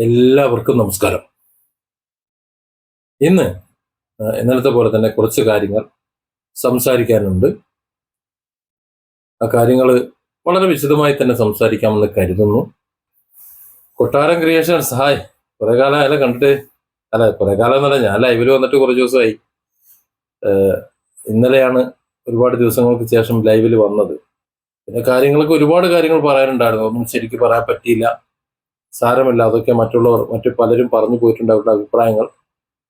എല്ലാവർക്കും നമസ്കാരം. ഇന്ന് ഇന്നലത്തെ പോലെ തന്നെ കുറച്ച് കാര്യങ്ങൾ സംസാരിക്കാനുണ്ട്. ആ കാര്യങ്ങൾ വളരെ വിശദമായി തന്നെ സംസാരിക്കാമെന്ന് കരുതുന്നു. കൊട്ടാരം ക്രിയേഷൻസ്, ഹായ്. കുറെ കാലം അല്ല കണ്ടിട്ട്. കുറെ കാലം എന്നല്ല, ഞാൻ ലൈവിൽ വന്നിട്ട് കുറച്ച് ദിവസമായി. ഇന്നലെയാണ് ഒരുപാട് ദിവസങ്ങൾക്ക് ശേഷം ലൈവിൽ വന്നത്. പിന്നെ ഒരുപാട് കാര്യങ്ങൾ പറയാനുണ്ടായിരുന്നു. ഒന്നും ശരിക്കും പറയാൻ പറ്റിയില്ല. സാരമില്ല, അതൊക്കെ മറ്റു പലരും പറഞ്ഞു പോയിട്ടുണ്ട് അവരുടെ അഭിപ്രായങ്ങൾ.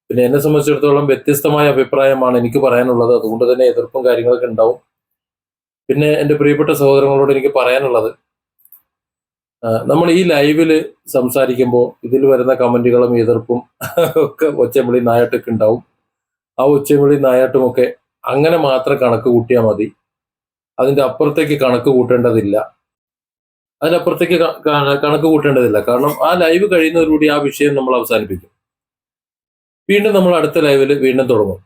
പിന്നെ എന്നെ സംബന്ധിച്ചിടത്തോളം വ്യത്യസ്തമായ അഭിപ്രായമാണ് എനിക്ക് പറയാനുള്ളത്. അതുകൊണ്ട് തന്നെ എതിർപ്പും കാര്യങ്ങളൊക്കെ ഉണ്ടാവും. പിന്നെ എൻ്റെ പ്രിയപ്പെട്ട സഹോദരങ്ങളോട് എനിക്ക് പറയാനുള്ളത്, നമ്മൾ ഈ ലൈവില് സംസാരിക്കുമ്പോൾ ഇതിൽ വരുന്ന കമന്റുകളും എതിർപ്പും ഒക്കെ ഒച്ചവിളി നായാട്ടൊക്കെ ഉണ്ടാവും. ആ ഒച്ചവിളി നായാട്ടുമൊക്കെ അങ്ങനെ മാത്രം കണക്ക് കൂട്ടിയാൽ മതി. അതിന്റെ അപ്പുറത്തേക്ക് കണക്ക് കൂട്ടേണ്ടതില്ല. കണക്ക് കൂട്ടേണ്ടതില്ല. കാരണം ആ ലൈവ് കഴിയുന്നതോടുകൂടി ആ വിഷയം നമ്മൾ അവസാനിപ്പിക്കും. വീണ്ടും നമ്മൾ അടുത്ത ലൈവിൽ വീണ്ടും തുടങ്ങും.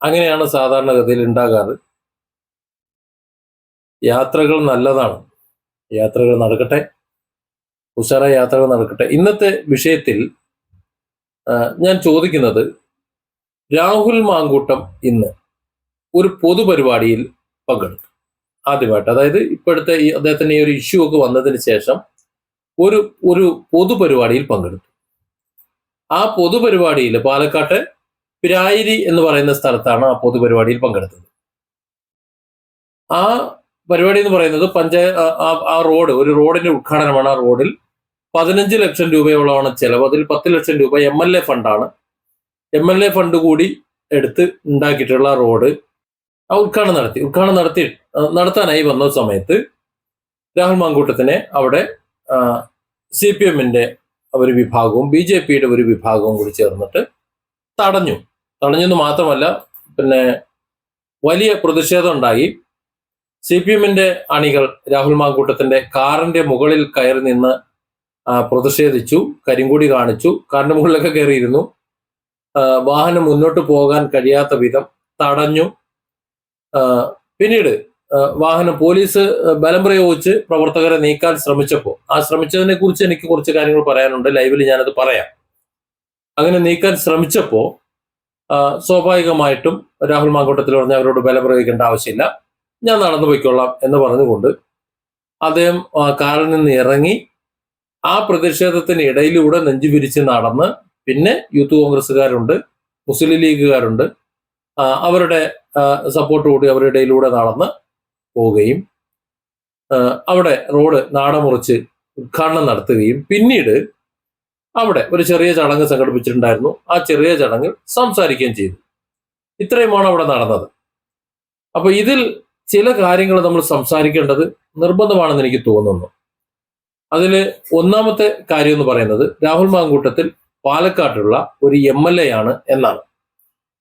അങ്ങനെയാണ് സാധാരണഗതിയിൽ ഉണ്ടാകാറ്. യാത്രകൾ നല്ലതാണ്. യാത്രകൾ നടക്കട്ടെ, ഉഷാറായ യാത്രകൾ നടക്കട്ടെ. ഇന്നത്തെ വിഷയത്തിൽ ഞാൻ ചോദിക്കുന്നത്, രാഹുൽ മാങ്കൂട്ടം ഇന്ന് ഒരു പൊതുപരിപാടിയിൽ പങ്കെടുത്തു. ആദ്യമായിട്ട്, അതായത് ഇപ്പോഴത്തെ അദ്ദേഹത്തിന് ഈ ഒരു ഇഷ്യൂ ഒക്കെ വന്നതിന് ശേഷം ഒരു പൊതുപരിപാടിയിൽ പങ്കെടുത്തു. ആ പൊതുപരിപാടിയിൽ പാലക്കാട്ട് പിരായിരി എന്ന് പറയുന്ന സ്ഥലത്താണ് ആ പൊതുപരിപാടിയിൽ പങ്കെടുത്തത്. ആ പരിപാടി എന്ന് പറയുന്നത് ആ റോഡ്, ഒരു റോഡിന്റെ ഉദ്ഘാടനമാണ്. ആ റോഡിൽ 15 ലക്ഷം രൂപയോളമാണ് ചെലവ്. അതിൽ 10 ലക്ഷം രൂപ MLA ഫണ്ടാണ്. MLA ഫണ്ട് കൂടി എടുത്ത് ഉണ്ടാക്കിയിട്ടുള്ള റോഡ് ആ ഉദ്ഘാടനം നടത്താനായി വന്ന സമയത്ത് രാഹുൽ മാങ്കൂട്ടത്തിനെ അവിടെ CPM-ന്റെ ഒരു വിഭാഗവും BJP-യുടെ ഒരു വിഭാഗവും കൂടി ചേർന്നിട്ട് തടഞ്ഞെന്ന് മാത്രമല്ല, പിന്നെ വലിയ പ്രതിഷേധം ഉണ്ടായി. CPM-ന്റെ അണികൾ രാഹുൽ മാങ്കൂട്ടത്തിന്റെ കാറിന്റെ മുകളിൽ കയറി നിന്ന് പ്രതിഷേധിച്ചു, കരിങ്കൊടി കാണിച്ചു, കാറിന്റെ മുകളിലൊക്കെ കയറിയിരുന്നു. വാഹനം മുന്നോട്ട് പോകാൻ കഴിയാത്ത വിധം തടഞ്ഞു. പിന്നീട് പോലീസ് ബലം പ്രയോഗിച്ച് പ്രവർത്തകരെ നീക്കാൻ ശ്രമിച്ചതിനെ കുറിച്ച് എനിക്ക് കുറച്ച് കാര്യങ്ങൾ പറയാനുണ്ട്. ലൈവിൽ ഞാനത് പറയാം. അങ്ങനെ നീക്കാൻ ശ്രമിച്ചപ്പോൾ സ്വാഭാവികമായിട്ടും രാഹുൽ മാങ്കൂട്ടത്തിൽ പറഞ്ഞ അവരോട് ബലം പ്രയോഗിക്കേണ്ട ആവശ്യമില്ല, ഞാൻ നടന്നു പോയിക്കൊള്ളാം എന്ന് പറഞ്ഞുകൊണ്ട് അദ്ദേഹം കാറിൽ നിന്ന് ഇറങ്ങി ആ പ്രതിഷേധത്തിന് ഇടയിലൂടെ നെഞ്ചുവിരിച്ച് നടന്ന്, പിന്നെ യൂത്ത് കോൺഗ്രസ്സുകാരുണ്ട്, മുസ്ലിം ലീഗുകാരുണ്ട്, അവരുടെ സപ്പോർട്ട് കൂടി അവരുടെ ഇടയിലൂടെ നടന്ന് പോവുകയും അവിടെ റോഡ് നാടമുറിച്ച് ഉദ്ഘാടനം നടത്തുകയും പിന്നീട് അവിടെ ഒരു ചെറിയ ചടങ്ങ് സംഘടിപ്പിച്ചിട്ടുണ്ടായിരുന്നു. ആ ചെറിയ ചടങ്ങിൽ സംസാരിക്കുകയും ചെയ്തു. ഇത്രയുമാണ് അവിടെ നടന്നത്. അപ്പൊ ഇതിൽ ചില കാര്യങ്ങൾ നമ്മൾ സംസാരിക്കേണ്ടത് നിർബന്ധമാണെന്ന് എനിക്ക് തോന്നുന്നു. അതിൽ ഒന്നാമത്തെ കാര്യം എന്ന് പറയുന്നത്, രാഹുൽ മാങ്കൂട്ടത്തിൽ പാലക്കാട്ടുള്ള ഒരു MLA ആണ് എന്നാണ്.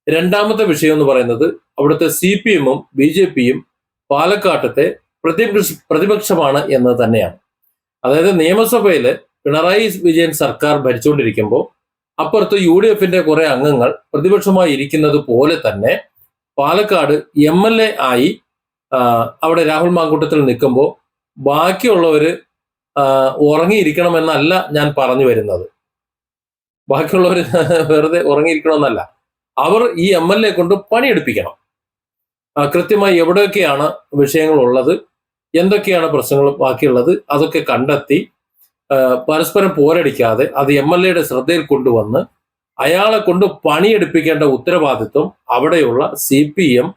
രണ്ടാമത്തെ വിഷയം എന്ന് പറയുന്നത്, അവിടുത്തെ CPM-ഉം BJP-യും പാലക്കാട്ടത്തെ പ്രതിപക്ഷമാണ് എന്ന് തന്നെയാണ്. അതായത് നിയമസഭയിൽ പിണറായി വിജയൻ സർക്കാർ ഭരിച്ചുകൊണ്ടിരിക്കുമ്പോൾ അപ്പുറത്ത് UDF-ന്റെ കുറെ അംഗങ്ങൾ പ്രതിപക്ഷമായി ഇരിക്കുന്നത് പോലെ തന്നെ പാലക്കാട് MLA ആയി അവിടെ രാഹുൽ മാങ്കൂട്ടത്തിൽ നിൽക്കുമ്പോൾ ബാക്കിയുള്ളവര് ഉറങ്ങിയിരിക്കണമെന്നല്ല ഞാൻ പറഞ്ഞു വരുന്നത്. ബാക്കിയുള്ളവർ വെറുതെ ഉറങ്ങിയിരിക്കണമെന്നല്ല. അവർ ഈ MLA കൊണ്ട് പണിയെടുപ്പിക്കണം. കൃത്യമായി എവിടെയൊക്കെയാണ് വിഷയങ്ങൾ ഉള്ളത്, എന്തൊക്കെയാണ് പ്രശ്നങ്ങൾ ബാക്കിയുള്ളത്, അതൊക്കെ കണ്ടെത്തി പരസ്പരം പോരടിക്കാതെ അത് MLA-യുടെ ശ്രദ്ധയിൽ കൊണ്ടുവന്ന് അയാളെ കൊണ്ട് പണിയെടുപ്പിക്കേണ്ട ഉത്തരവാദിത്വം അവിടെയുള്ള CPM,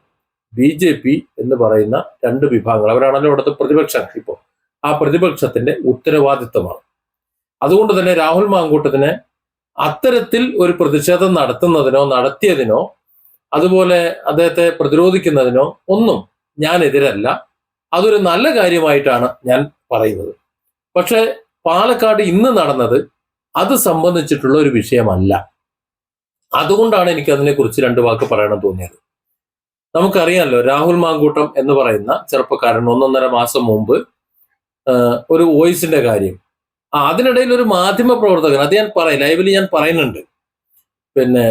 BJP എന്ന് പറയുന്ന രണ്ട് വിഭാഗങ്ങൾ, അവരാണല്ലോ അവിടുത്തെ പ്രതിപക്ഷം. ഇപ്പോൾ ആ പ്രതിപക്ഷത്തിന്റെ ഉത്തരവാദിത്വമാണ്. അതുകൊണ്ട് തന്നെ രാഹുൽ മാങ്കൂട്ടത്തിന് അത്തരത്തിൽ ഒരു പ്രതിഷേധം നടത്തിയതിനോ അതുപോലെ അദ്ദേഹത്തെ പ്രതിരോധിക്കുന്നതിനോ ഒന്നും ഞാൻ എതിരല്ല. അതൊരു നല്ല കാര്യമായിട്ടാണ് ഞാൻ പറയുന്നത്. പക്ഷെ പാലക്കാട് ഇന്ന് നടന്നത് അത് സംബന്ധിച്ചിട്ടുള്ള ഒരു വിഷയമല്ല. അതുകൊണ്ടാണ് എനിക്ക് അതിനെക്കുറിച്ച് രണ്ട് വാക്ക് പറയണം തോന്നിയത്. നമുക്കറിയാമല്ലോ, രാഹുൽ മാങ്കൂട്ടം എന്ന് പറയുന്ന ചെറുപ്പക്കാരൻ 1.5 മാസം മുമ്പ് ഒരു വോയിസിന്റെ കാര്യം, അതിനിടയിൽ ഒരു മാധ്യമ പ്രവർത്തകൻ, അത് ലൈവിൽ ഞാൻ പറയുന്നുണ്ട്, പിന്നെ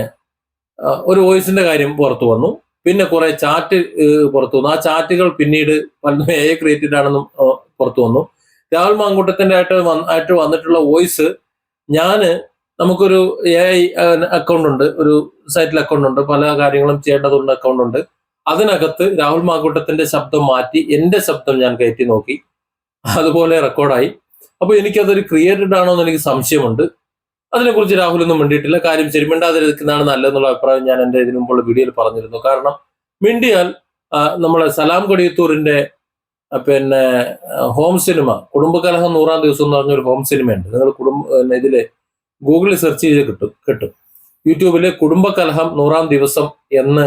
ഒരു വോയിസിന്റെ കാര്യം പുറത്തു വന്നു. പിന്നെ കുറെ ചാറ്റ് പുറത്തു വന്നു. ആ ചാറ്റുകൾ പിന്നീട് പലതും AI ക്രിയേറ്റഡ് ആണെന്നും പുറത്തു വന്നു. രാഹുൽ മാങ്കൂട്ടത്തിന്റെ ആയിട്ട് വന്നിട്ടുള്ള വോയിസ് ഞാൻ നമുക്കൊരു AI അക്കൗണ്ട് ഉണ്ട്, ഒരു സൈറ്റിൽ അക്കൗണ്ട് ഉണ്ട്, പല കാര്യങ്ങളും ചെയ്യേണ്ടതുണ്ട്, അക്കൗണ്ട് ഉണ്ട്. അതിനകത്ത് രാഹുൽ മാങ്കൂട്ടത്തിന്റെ ശബ്ദം മാറ്റി എന്റെ ശബ്ദം ഞാൻ കയറ്റി നോക്കി, അതുപോലെ റെക്കോർഡായി. അപ്പൊ എനിക്കതൊരു ക്രിയേറ്റഡ് ആണോ എന്ന് എനിക്ക് സംശയമുണ്ട്. അതിനെക്കുറിച്ച് രാഹുൽ ഒന്നും മിണ്ടിയിട്ടില്ല. കാര്യം ശരി, മിണ്ടാതിരിക്കുന്നതാണ് നല്ലതെന്നുള്ള അഭിപ്രായം ഞാൻ എന്റെ ഇതിനു മുമ്പുള്ള വീഡിയോയിൽ പറഞ്ഞിരുന്നു. കാരണം മിണ്ടിയാൽ നമ്മളെ സലാം കൊടിയത്തൂരിന്റെ പിന്നെ ഹോം സിനിമ കുടുംബകലഹം 100-ാം ദിവസം എന്ന് പറഞ്ഞൊരു ഹോം സിനിമയുണ്ട്. നിങ്ങൾ ഇതില് ഗൂഗിളിൽ സെർച്ച് ചെയ്ത് കിട്ടും. യൂട്യൂബില് കുടുംബകലഹം 100-ാം ദിവസം എന്ന്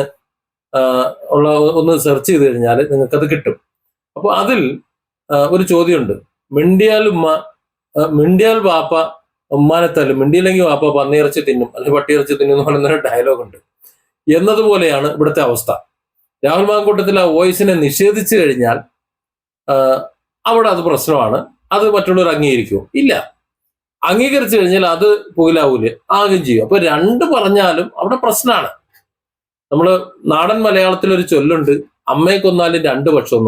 ഉള്ള ഒന്ന് സെർച്ച് ചെയ്ത് കഴിഞ്ഞാൽ നിങ്ങൾക്കത് കിട്ടും. അപ്പൊ അതിൽ ഒരു ചോദ്യമുണ്ട്, മിണ്ടിയാൽ വാപ്പ ഉമ്മാനെ തല്ലും, മിണ്ടിയില്ലെങ്കിൽ വാപ്പ പന്നിയിറച്ചി തിന്നും അല്ലെങ്കിൽ പട്ടിയിറച്ചി തിന്നും എന്ന് പറയുന്നൊരു ഡയലോഗ് ഉണ്ട്. എന്നതുപോലെയാണ് ഇവിടുത്തെ അവസ്ഥ. രാഹുൽ മാങ്കൂട്ടത്തിൽ ആ വോയിസിനെ നിഷേധിച്ചു കഴിഞ്ഞാൽ അവിടെ അത് പ്രശ്നമാണ്. അത് മറ്റുള്ളവർ അംഗീകരിക്കുമോ? ഇല്ല. അംഗീകരിച്ചു കഴിഞ്ഞാൽ അത് പുകിലാവൂല് ആകും ചെയ്യും. അപ്പൊ രണ്ട് പറഞ്ഞാലും അവിടെ പ്രശ്നമാണ്. നമ്മള് നാടൻ മലയാളത്തിൽ ഒരു ചൊല്ലുണ്ട്, അമ്മയെ കൊന്നാലും രണ്ട് പക്ഷം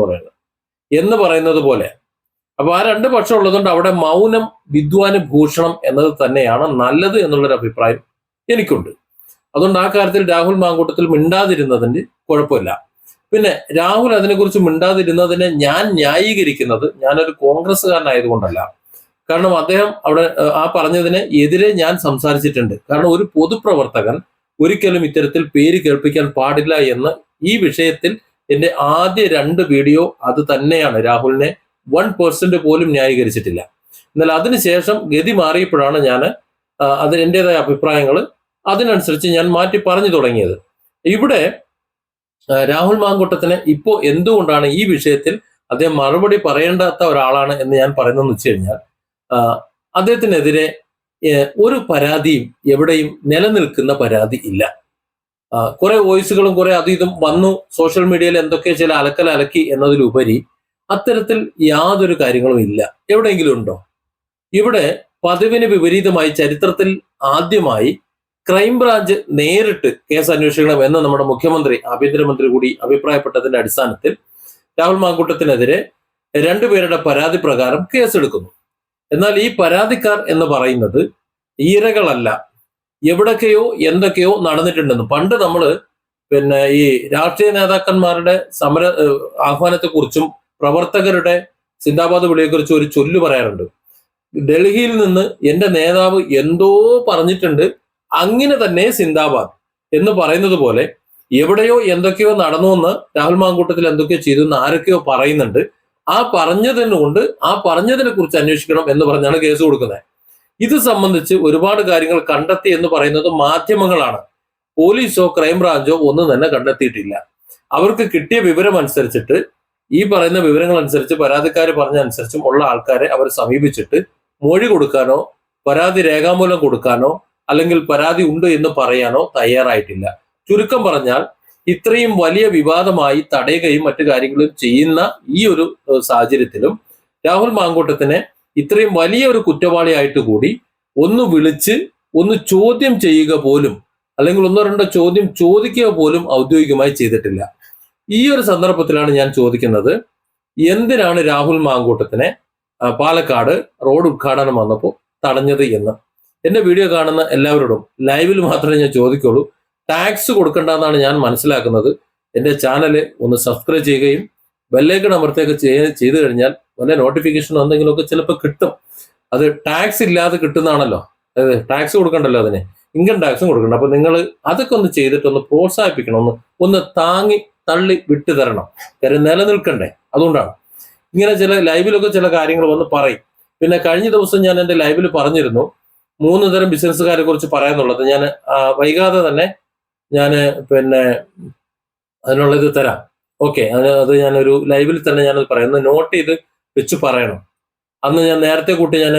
എന്ന് പറയുന്നത് പോലെ. അപ്പൊ ആ രണ്ട് പക്ഷം ഉള്ളതുകൊണ്ട് അവിടെ മൗനം വിദ്വാന് ഭൂഷണം എന്നത് തന്നെയാണ് നല്ലത് എന്നുള്ളൊരു അഭിപ്രായം എനിക്കുണ്ട്. അതുകൊണ്ട് ആ കാര്യത്തിൽ രാഹുൽ മാങ്കൂട്ടത്തിൽ മിണ്ടാതിരുന്നതിന് കുഴപ്പമില്ല. പിന്നെ രാഹുൽ അതിനെക്കുറിച്ച് മിണ്ടാതിരുന്നതിനെ ഞാൻ ന്യായീകരിക്കുന്നത് ഞാനൊരു കോൺഗ്രസ്സുകാരനായതുകൊണ്ടല്ല. കാരണം അദ്ദേഹം അവിടെ ആ പറഞ്ഞതിന് എതിരെ ഞാൻ സംസാരിച്ചിട്ടുണ്ട്. കാരണം ഒരു പൊതുപ്രവർത്തകൻ ഒരിക്കലും ഇത്തരത്തിൽ പേര് കേൾപ്പിക്കാൻ പാടില്ല എന്ന് ഈ വിഷയത്തിൽ എന്റെ ആദ്യ 2 വീഡിയോ അത് തന്നെയാണ്. രാഹുലിനെ 1% പോലും ന്യായീകരിച്ചിട്ടില്ല. എന്നാൽ അതിനുശേഷം ഗതി മാറിയപ്പോഴാണ് ഞാൻ അതിന് എന്റേതായ അഭിപ്രായങ്ങൾ അതിനനുസരിച്ച് ഞാൻ മാറ്റി പറഞ്ഞു തുടങ്ങിയത്. ഇവിടെ രാഹുൽ മാങ്കൂട്ടത്തിന് ഇപ്പോ എന്തുകൊണ്ടാണ് ഈ വിഷയത്തിൽ അദ്ദേഹം മറുപടി പറയേണ്ടാത്ത ഒരാളാണ് എന്ന് ഞാൻ പറയുന്നതെന്ന് വെച്ച് കഴിഞ്ഞാൽ, അദ്ദേഹത്തിനെതിരെ ഒരു പരാതിയും എവിടെയും നിലനിൽക്കുന്ന പരാതി ഇല്ല. കുറെ വോയിസുകളും കുറെ ഇതും വന്നു, സോഷ്യൽ മീഡിയയിൽ എന്തൊക്കെ ചില അലക്കി എന്നതിലുപരി അത്തരത്തിൽ യാതൊരു കാര്യങ്ങളും ഇല്ല. എവിടെയെങ്കിലും ഉണ്ടോ? ഇവിടെ പതിവിന് വിപരീതമായി ചരിത്രത്തിൽ ആദ്യമായി ക്രൈംബ്രാഞ്ച് നേരിട്ട് കേസ് അന്വേഷിക്കണം എന്ന് നമ്മുടെ മുഖ്യമന്ത്രി, ആഭ്യന്തരമന്ത്രി കൂടി അഭിപ്രായപ്പെട്ടതിന്റെ അടിസ്ഥാനത്തിൽ രാഹുൽ മാങ്കൂട്ടത്തിനെതിരെ 2 പേരുടെ പരാതി പ്രകാരം കേസെടുക്കുന്നു. എന്നാൽ ഈ പരാതിക്കാർ എന്ന് പറയുന്നത് ഈരകളല്ല, എവിടൊക്കെയോ എന്തൊക്കെയോ നടന്നിട്ടുണ്ടെന്ന്. പണ്ട് നമ്മള് ഈ രാഷ്ട്രീയ നേതാക്കന്മാരുടെ സമര ആഹ്വാനത്തെക്കുറിച്ചും പ്രവർത്തകരുടെ സിന്ദാബാദ് വിളിയെക്കുറിച്ചും ഒരു ചൊല്ലു പറയാറുണ്ട്. ഡൽഹിയിൽ നിന്ന് എന്റെ നേതാവ് എന്തോ പറഞ്ഞിട്ടുണ്ട്, അങ്ങനെ തന്നെ സിന്ദാബാദ് എന്ന് പറയുന്നത് പോലെ എവിടെയോ എന്തൊക്കെയോ നടന്നുവെന്ന് രാഹുൽ മാങ്കൂട്ടത്തിൽ എന്തൊക്കെയോ ചെയ്തു എന്ന് ആരൊക്കെയോ പറയുന്നുണ്ട്. ആ പറഞ്ഞതിനുകൊണ്ട് ആ പറഞ്ഞതിനെ കുറിച്ച് അന്വേഷിക്കണം എന്ന് പറഞ്ഞാണ് കേസ് കൊടുക്കുന്നത്. ഇത് സംബന്ധിച്ച് ഒരുപാട് കാര്യങ്ങൾ കണ്ടെത്തി എന്ന് പറയുന്നത് മാധ്യമങ്ങളാണ്. പോലീസോ ക്രൈംബ്രാഞ്ചോ ഒന്നും തന്നെ കണ്ടെത്തിയിട്ടില്ല. അവർക്ക് കിട്ടിയ വിവരം അനുസരിച്ചിട്ട്, ഈ പറയുന്ന വിവരങ്ങൾ അനുസരിച്ച്, പരാതിക്കാർ പറഞ്ഞ അനുസരിച്ചും ഉള്ള ആൾക്കാരെ അവർ സമീപിച്ചിട്ട് മൊഴി കൊടുക്കാനോ പരാതി രേഖാമൂലം കൊടുക്കാനോ അല്ലെങ്കിൽ പരാതി ഉണ്ട് എന്ന് പറയാനോ തയ്യാറായിട്ടില്ല. ചുരുക്കം പറഞ്ഞാൽ ഇത്രയും വലിയ വിവാദമായി തടയുകയും മറ്റു കാര്യങ്ങളും ചെയ്യുന്ന ഈ ഒരു സാഹചര്യത്തിലും രാഹുൽ മാങ്കൂട്ടത്തിനെ ഇത്രയും വലിയൊരു കുറ്റവാളിയായിട്ട് കൂടി ഒന്ന് വിളിച്ച് ഒന്ന് ചോദ്യം ചെയ്യുക പോലും, അല്ലെങ്കിൽ 1-2 ചോദ്യം ചോദിക്കുക പോലും ഔദ്യോഗികമായി ചെയ്തിട്ടില്ല. ഈ ഒരു സന്ദർഭത്തിലാണ് ഞാൻ ചോദിക്കുന്നത്, എന്തിനാണ് രാഹുൽ മാങ്കൂട്ടത്തിനെ പാലക്കാട് റോഡ് ഉദ്ഘാടനം വന്നപ്പോൾ തടഞ്ഞത് എന്ന്. എന്റെ വീഡിയോ കാണുന്ന എല്ലാവരോടും ലൈവിൽ മാത്രമേ ഞാൻ ചോദിക്കുള്ളൂ. ടാക്സ് കൊടുക്കേണ്ടെന്നാണ് ഞാൻ മനസ്സിലാക്കുന്നത്. എന്റെ ചാനൽ ഒന്ന് സബ്സ്ക്രൈബ് ചെയ്യുകയും ബെല്ലൈക്കൺ അമർത്തുകയൊക്കെ ചെയ്തു കഴിഞ്ഞാൽ വല്ല നോട്ടിഫിക്കേഷനോ എന്തെങ്കിലുമൊക്കെ ചിലപ്പോൾ കിട്ടും. അത് ടാക്സ് ഇല്ലാതെ കിട്ടുന്നതാണല്ലോ, അതായത് ടാക്സ് കൊടുക്കണ്ടല്ലോ, അതിന് ഇൻകം ടാക്സും കൊടുക്കണ്ട. അപ്പൊ നിങ്ങൾ അതൊക്കെ ഒന്ന് ചെയ്തിട്ട് ഒന്ന് പ്രോത്സാഹിപ്പിക്കണം, ഒന്ന് താങ്ങി തള്ളി വിട്ടു തരണം. കാര്യം നിലനിൽക്കണ്ടേ, അതുകൊണ്ടാണ് ഇങ്ങനെ ചില ലൈവിലൊക്കെ ചില കാര്യങ്ങൾ വന്ന് പറയും. പിന്നെ കഴിഞ്ഞ ദിവസം ഞാൻ എൻ്റെ ലൈവിൽ പറഞ്ഞിരുന്നു 3 തരം ബിസിനസ്സുകാരെ കുറിച്ച് പറയാന്നുള്ളത്. ഞാൻ വൈകാതെ തന്നെ ഞാൻ അതിനുള്ള ഇത് തരാം. ഓക്കെ, അത് ഞാനൊരു ലൈവിൽ തന്നെ ഞാനത് പറയുന്നത് നോട്ട് ചെയ്ത് വെച്ച് പറയണം. അന്ന് ഞാൻ നേരത്തെ കൂട്ടി ഞാൻ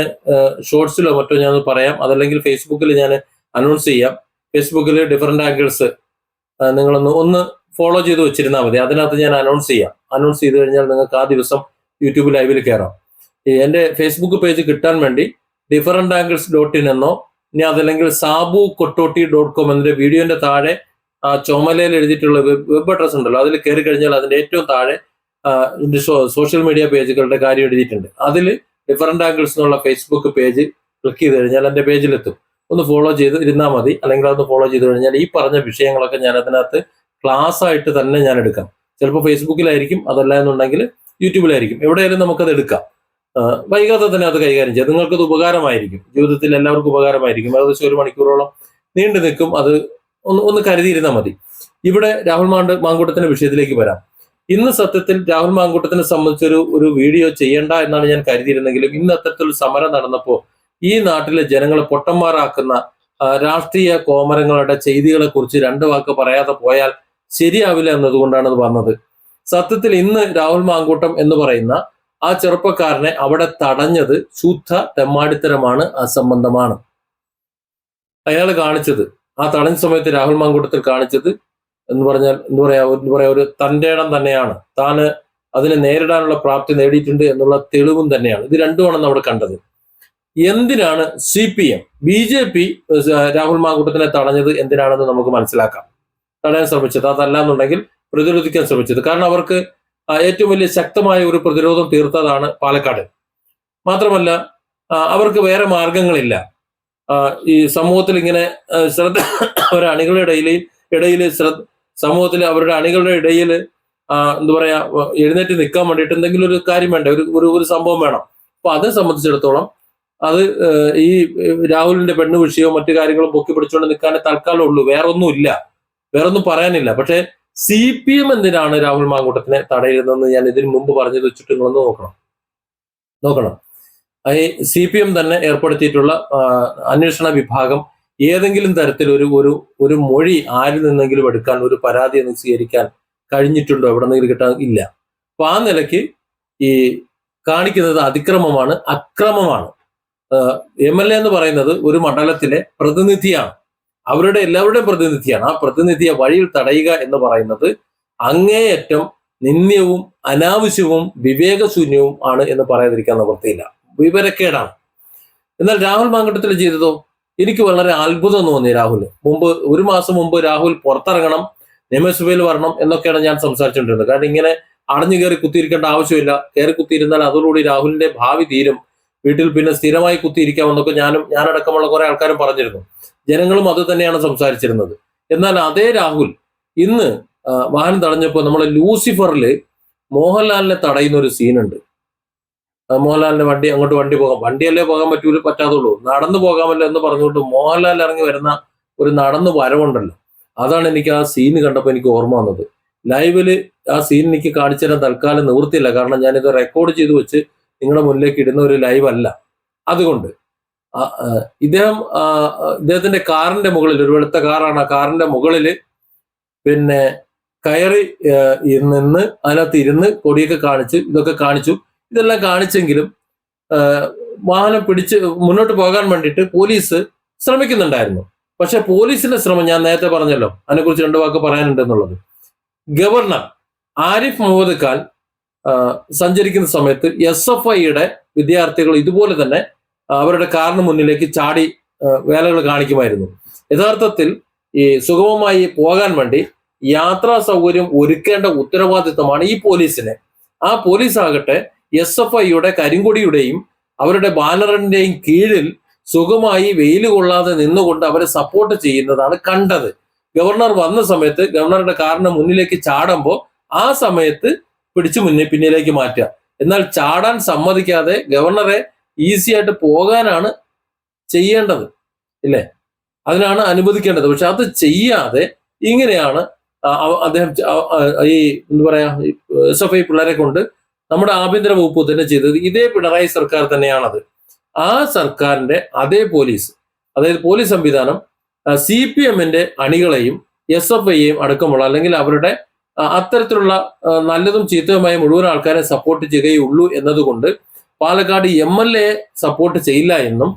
ഷോർട്സിലോ മറ്റോ ഞാൻ പറയാം, അതല്ലെങ്കിൽ ഫേസ്ബുക്കിൽ ഞാൻ അനൗൺസ് ചെയ്യാം. ഫേസ്ബുക്കിൽ ഡിഫറെന്റ് ആംഗിൾസ് നിങ്ങളൊന്ന് ഫോളോ ചെയ്ത് വെച്ചിരുന്നാൽ മതി. അതിനകത്ത് ഞാൻ അനൗൺസ് ചെയ്യാം. അനൗൺസ് ചെയ്ത് കഴിഞ്ഞാൽ നിങ്ങൾക്ക് ആ ദിവസം യൂട്യൂബ് ലൈവിൽ കയറാം. എൻ്റെ ഫേസ്ബുക്ക് പേജ് കിട്ടാൻ വേണ്ടി differentangles.in എന്നോ ഇനി അതല്ലെങ്കിൽ sabukottoti.com എന്നതിന്റെ വീഡിയോന്റെ താഴെ ആ ചുമലയിൽ എഴുതിയിട്ടുള്ള വെബ് അഡ്രസ് ഉണ്ടല്ലോ, അതിൽ കയറി കഴിഞ്ഞാൽ അതിന്റെ ഏറ്റവും താഴെ സോഷ്യൽ മീഡിയ പേജുകളുടെ കാര്യം എഴുതിയിട്ടുണ്ട്. അതിൽ ഡിഫറെന്റ് ആംഗിൾസ് എന്നുള്ള ഫേസ്ബുക്ക് പേജ് ക്ലിക്ക് ചെയ്ത് കഴിഞ്ഞാൽ എൻ്റെ പേജിലെത്തും. ഒന്ന് ഫോളോ ചെയ്ത് ഇരുന്നാൽ മതി. അല്ലെങ്കിൽ അതൊന്ന് ഫോളോ ചെയ്ത് കഴിഞ്ഞാൽ ഈ പറഞ്ഞ വിഷയങ്ങളൊക്കെ ഞാൻ അതിനകത്ത് ക്ലാസ് ആയിട്ട് തന്നെ ഞാൻ എടുക്കാം. ചിലപ്പോൾ ഫേസ്ബുക്കിലായിരിക്കും, അതല്ല എന്നുണ്ടെങ്കിൽ യൂട്യൂബിലായിരിക്കും, എവിടെയായാലും നമുക്കത് എടുക്കാം. വൈകാതെ തന്നെ അത് കൈകാര്യം ചെയ്യാം. നിങ്ങൾക്കത് ഉപകാരമായിരിക്കും, ജീവിതത്തിൽ എല്ലാവർക്കും ഉപകാരമായിരിക്കും. ഏകദേശം 1 മണിക്കൂറോളം നീണ്ടു നിൽക്കും. അത് ഒന്ന് കരുതിയിരുന്നാൽ മതി. ഇവിടെ രാഹുൽ മാങ്കൂട്ടത്തിന്റെ വിഷയത്തിലേക്ക് വരാം. ഇന്ന് സത്യത്തിൽ രാഹുൽ മാങ്കൂട്ടത്തിനെ സംബന്ധിച്ചൊരു വീഡിയോ ചെയ്യേണ്ട എന്നാണ് ഞാൻ കരുതിയിരുന്നെങ്കിലും ഇന്ന് അത്തരത്തിലൊരു സമരം നടന്നപ്പോൾ ഈ നാട്ടിലെ ജനങ്ങളെ പൊട്ടന്മാരാക്കുന്ന രാഷ്ട്രീയ കോമരങ്ങളുടെ ചെയ്തികളെ കുറിച്ച് 2 വാക്ക് പറയാതെ പോയാൽ ശരിയാവില്ല എന്നതുകൊണ്ടാണ് അത് പറഞ്ഞത്. സത്യത്തിൽ ഇന്ന് രാഹുൽ മാങ്കൂട്ടം എന്ന് പറയുന്ന ആ ചെറുപ്പക്കാരനെ അവിടെ തടഞ്ഞത് ശുദ്ധ തെമ്മാടിത്തരമാണ്, അസംബന്ധമാണ്. അയാൾ കാണിച്ചത്, ആ തടഞ്ഞ സമയത്ത് രാഹുൽ മാങ്കൂട്ടത്തിൽ കാണിച്ചത് എന്ന് പറയാ ഒരു തന്റെ ഇടം തന്നെയാണ്. താന് അതിനെ നേരിടാനുള്ള പ്രാപ്തി നേടിയിട്ടുണ്ട് എന്നുള്ള തെളിവും തന്നെയാണ്. ഇത് രണ്ടുമാണ് നമ്മൾ കണ്ടത്. എന്തിനാണ് CPM BJP രാഹുൽ മാങ്കൂട്ടത്തിനെ തടഞ്ഞത് എന്തിനാണെന്ന് നമുക്ക് മനസ്സിലാക്കാം. തടയാൻ ശ്രമിച്ചത്, അതല്ല എന്നുണ്ടെങ്കിൽ പ്രതിരോധിക്കാൻ ശ്രമിച്ചത്. കാരണം അവർക്ക് ഏറ്റവും വലിയ ശക്തമായ ഒരു പ്രതിരോധം തീർത്തതാണ് പാലക്കാട്. മാത്രമല്ല അവർക്ക് വേറെ മാർഗങ്ങളില്ല. ഈ സമൂഹത്തിൽ ഇങ്ങനെ അവരുടെ അണികളുടെ ഇടയിൽ സമൂഹത്തിൽ അവരുടെ അണികളുടെ ഇടയിൽ എഴുന്നേറ്റ് നിൽക്കാൻ വേണ്ടിയിട്ട് എന്തെങ്കിലും ഒരു കാര്യം വേണ്ട, ഒരു സംഭവം വേണം. അപ്പൊ അതിനെ സംബന്ധിച്ചിടത്തോളം അത് ഈ രാഹുലിന്റെ പെണ്ണു വിഷയവും മറ്റു കാര്യങ്ങളും പൊക്കി പിടിച്ചുകൊണ്ട് നിൽക്കാനേ തൽക്കാലം ഉള്ളൂ. വേറൊന്നും പറയാനില്ല. പക്ഷെ CPM എന്തിനാണ് രാഹുൽ മാങ്കൂട്ടത്തിനെ തടയുന്നതെന്ന് ഞാൻ ഇതിനു മുമ്പ് പറഞ്ഞത് വെച്ചിട്ട് നിങ്ങളൊന്ന് നോക്കണം. CPM തന്നെ ഏർപ്പെടുത്തിയിട്ടുള്ള അന്വേഷണ വിഭാഗം ഏതെങ്കിലും തരത്തിൽ ഒരു മൊഴി ആരിൽ നിന്നെങ്കിലും എടുക്കാൻ, ഒരു പരാതി എന്ന് സ്വീകരിക്കാൻ കഴിഞ്ഞിട്ടുണ്ടോ? എവിടെ നിന്നെങ്കിലും കിട്ടാൻ ഇല്ല. അപ്പൊ ആ നിലയ്ക്ക് ഈ കാണിക്കുന്നത് അതിക്രമമാണ്, അക്രമമാണ്. MLA എന്ന് പറയുന്നത് ഒരു മണ്ഡലത്തിലെ പ്രതിനിധിയാണ്, അവരുടെ എല്ലാവരുടെയും പ്രതിനിധിയാണ്. ആ പ്രതിനിധിയെ വഴിയിൽ തടയുക എന്ന് പറയുന്നത് അങ്ങേയറ്റം നിന്ദ്യവും അനാവശ്യവും വിവേകശൂന്യവും ആണ് എന്ന് പറയാതിരിക്കാൻ നിവൃത്തിയില്ല. വിവരക്കേടാണ്. എന്നാൽ രാഹുൽ മാങ്കൂട്ടത്തിൽ ചെയ്തതോ എനിക്ക് വളരെ അത്ഭുതം തോന്നി. മുമ്പ് 1 മാസം മുമ്പ് രാഹുൽ പുറത്തിറങ്ങണം, നിയമസഭയിൽ വരണം എന്നൊക്കെയാണ് ഞാൻ സംസാരിച്ചുകൊണ്ടിരുന്നത്. കാരണം ഇങ്ങനെ അടഞ്ഞു കയറി കുത്തിയിരിക്കേണ്ട ആവശ്യമില്ല. കയറി കുത്തിയിരുന്നാൽ അതോടുകൂടി രാഹുലിന്റെ ഭാവി തീരും, വീട്ടിൽ പിന്നെ സ്ഥിരമായി കുത്തിയിരിക്കാമെന്നൊക്കെ ഞാനടക്കമുള്ള കുറെ ആൾക്കാരും പറഞ്ഞിരുന്നു. ജനങ്ങളും അത് തന്നെയാണ് സംസാരിച്ചിരുന്നത്. എന്നാൽ അതേ രാഹുൽ ഇന്ന് വാഹനം തടഞ്ഞപ്പോൾ നമ്മളെ ലൂസിഫറിൽ മോഹൻലാലിനെ തടയുന്ന ഒരു സീനുണ്ട്. മോഹൻലാലിന്റെ വണ്ടി പോകാം, വണ്ടിയല്ലേ പോകാൻ പറ്റാതുള്ളൂ, നടന്നു പോകാമല്ലോ എന്ന് പറഞ്ഞുകൊണ്ട് മോഹൻലാൽ ഇറങ്ങി വരുന്ന ഒരു നടന്നു വരവുണ്ടല്ലോ, അതാണ് എനിക്ക് ആ സീന് കണ്ടപ്പോൾ എനിക്ക് ഓർമ്മ വന്നത്. ലൈവില് ആ സീൻ എനിക്ക് കാണിച്ചു തരാൻ തൽക്കാലം നിവൃത്തിയില്ല. കാരണം ഞാനിത് റെക്കോർഡ് ചെയ്ത് വെച്ച് നിങ്ങളുടെ മുന്നിലേക്ക് ഇടുന്ന ഒരു ലൈവ് അല്ല. അതുകൊണ്ട് ഇദ്ദേഹത്തിന്റെ കാറിന്റെ മുകളിൽ, ഒരു വെളുത്ത കാറാണ്, ആ കാറിന്റെ മുകളിൽ പിന്നെ കയറി നിന്ന് അതിനകത്ത് ഇരുന്ന് കൊടിയൊക്കെ കാണിച്ച് ഇതൊക്കെ കാണിച്ചു. ഇതെല്ലാം കാണിച്ചെങ്കിലും വാഹനം പിടിച്ച് മുന്നോട്ട് പോകാൻ വേണ്ടിയിട്ട് പോലീസ് ശ്രമിക്കുന്നുണ്ടായിരുന്നു. പക്ഷെ പോലീസിന്റെ ശ്രമം ഞാൻ നേരത്തെ പറഞ്ഞല്ലോ, അതിനെക്കുറിച്ച് 2 വാക്ക് പറയാനുണ്ട് എന്നുള്ളത്. ഗവർണർ ആരിഫ് മുഹമ്മദ് ഖാൻ സഞ്ചരിക്കുന്ന സമയത്ത് SFIയുടെ വിദ്യാർത്ഥികൾ ഇതുപോലെ തന്നെ അവരുടെ കാറിന് മുന്നിലേക്ക് ചാടി വേലകൾ കാണിക്കുമായിരുന്നു. യഥാർത്ഥത്തിൽ ഈ സുഗമമായി പോകാൻ വേണ്ടി യാത്രാ സൗകര്യം ഒരുക്കേണ്ട ഉത്തരവാദിത്തമാണ് ഈ പോലീസിന്. ആ പോലീസ് ആകട്ടെ SFIയുടെ കരിങ്കൊടിയുടെയും അവരുടെ ബാനറിന്റെയും കീഴിൽ സുഖമായി വെയിൽ കൊള്ളാതെ നിന്നുകൊണ്ട് അവരെ സപ്പോർട്ട് ചെയ്യുന്നതാണ് കണ്ടത്. ഗവർണർ വന്ന സമയത്ത് ഗവർണറുടെ കാറിന് മുന്നിലേക്ക് ചാടുമ്പോൾ ആ സമയത്ത് പിടിച്ചു പിന്നിലേക്ക് മാറ്റുക. എന്നാൽ ചാടാൻ സമ്മതിക്കാതെ ഗവർണറെ ഈസി ആയിട്ട് പോകാനാണ് ചെയ്യേണ്ടത്, ഇല്ലേ? അതിനാണ് അനുവദിക്കേണ്ടത്. പക്ഷെ അത് ചെയ്യാതെ ഇങ്ങനെയാണ് അദ്ദേഹം ഈ SFI പിള്ളേരെ കൊണ്ട് നമ്മുടെ ആഭ്യന്തര വകുപ്പ് തന്നെ ചെയ്തത്. ഇതേ പിണറായി സർക്കാർ തന്നെയാണത്. ആ സർക്കാരിന്റെ അതേ പോലീസ്, അതായത് പോലീസ് സംവിധാനം CPMന്റെ അണികളെയും SFIയെയും അടക്കമുള്ള, അല്ലെങ്കിൽ അവരുടെ അത്തരത്തിലുള്ള നല്ലതും ചീത്തയുമായ മുഴുവൻ ആൾക്കാരെ സപ്പോർട്ട് ചെയ്യുകയുള്ളൂ എന്നതുകൊണ്ട് പാലക്കാട് MLA സപ്പോർട്ട് ചെയ്യില്ല എന്നും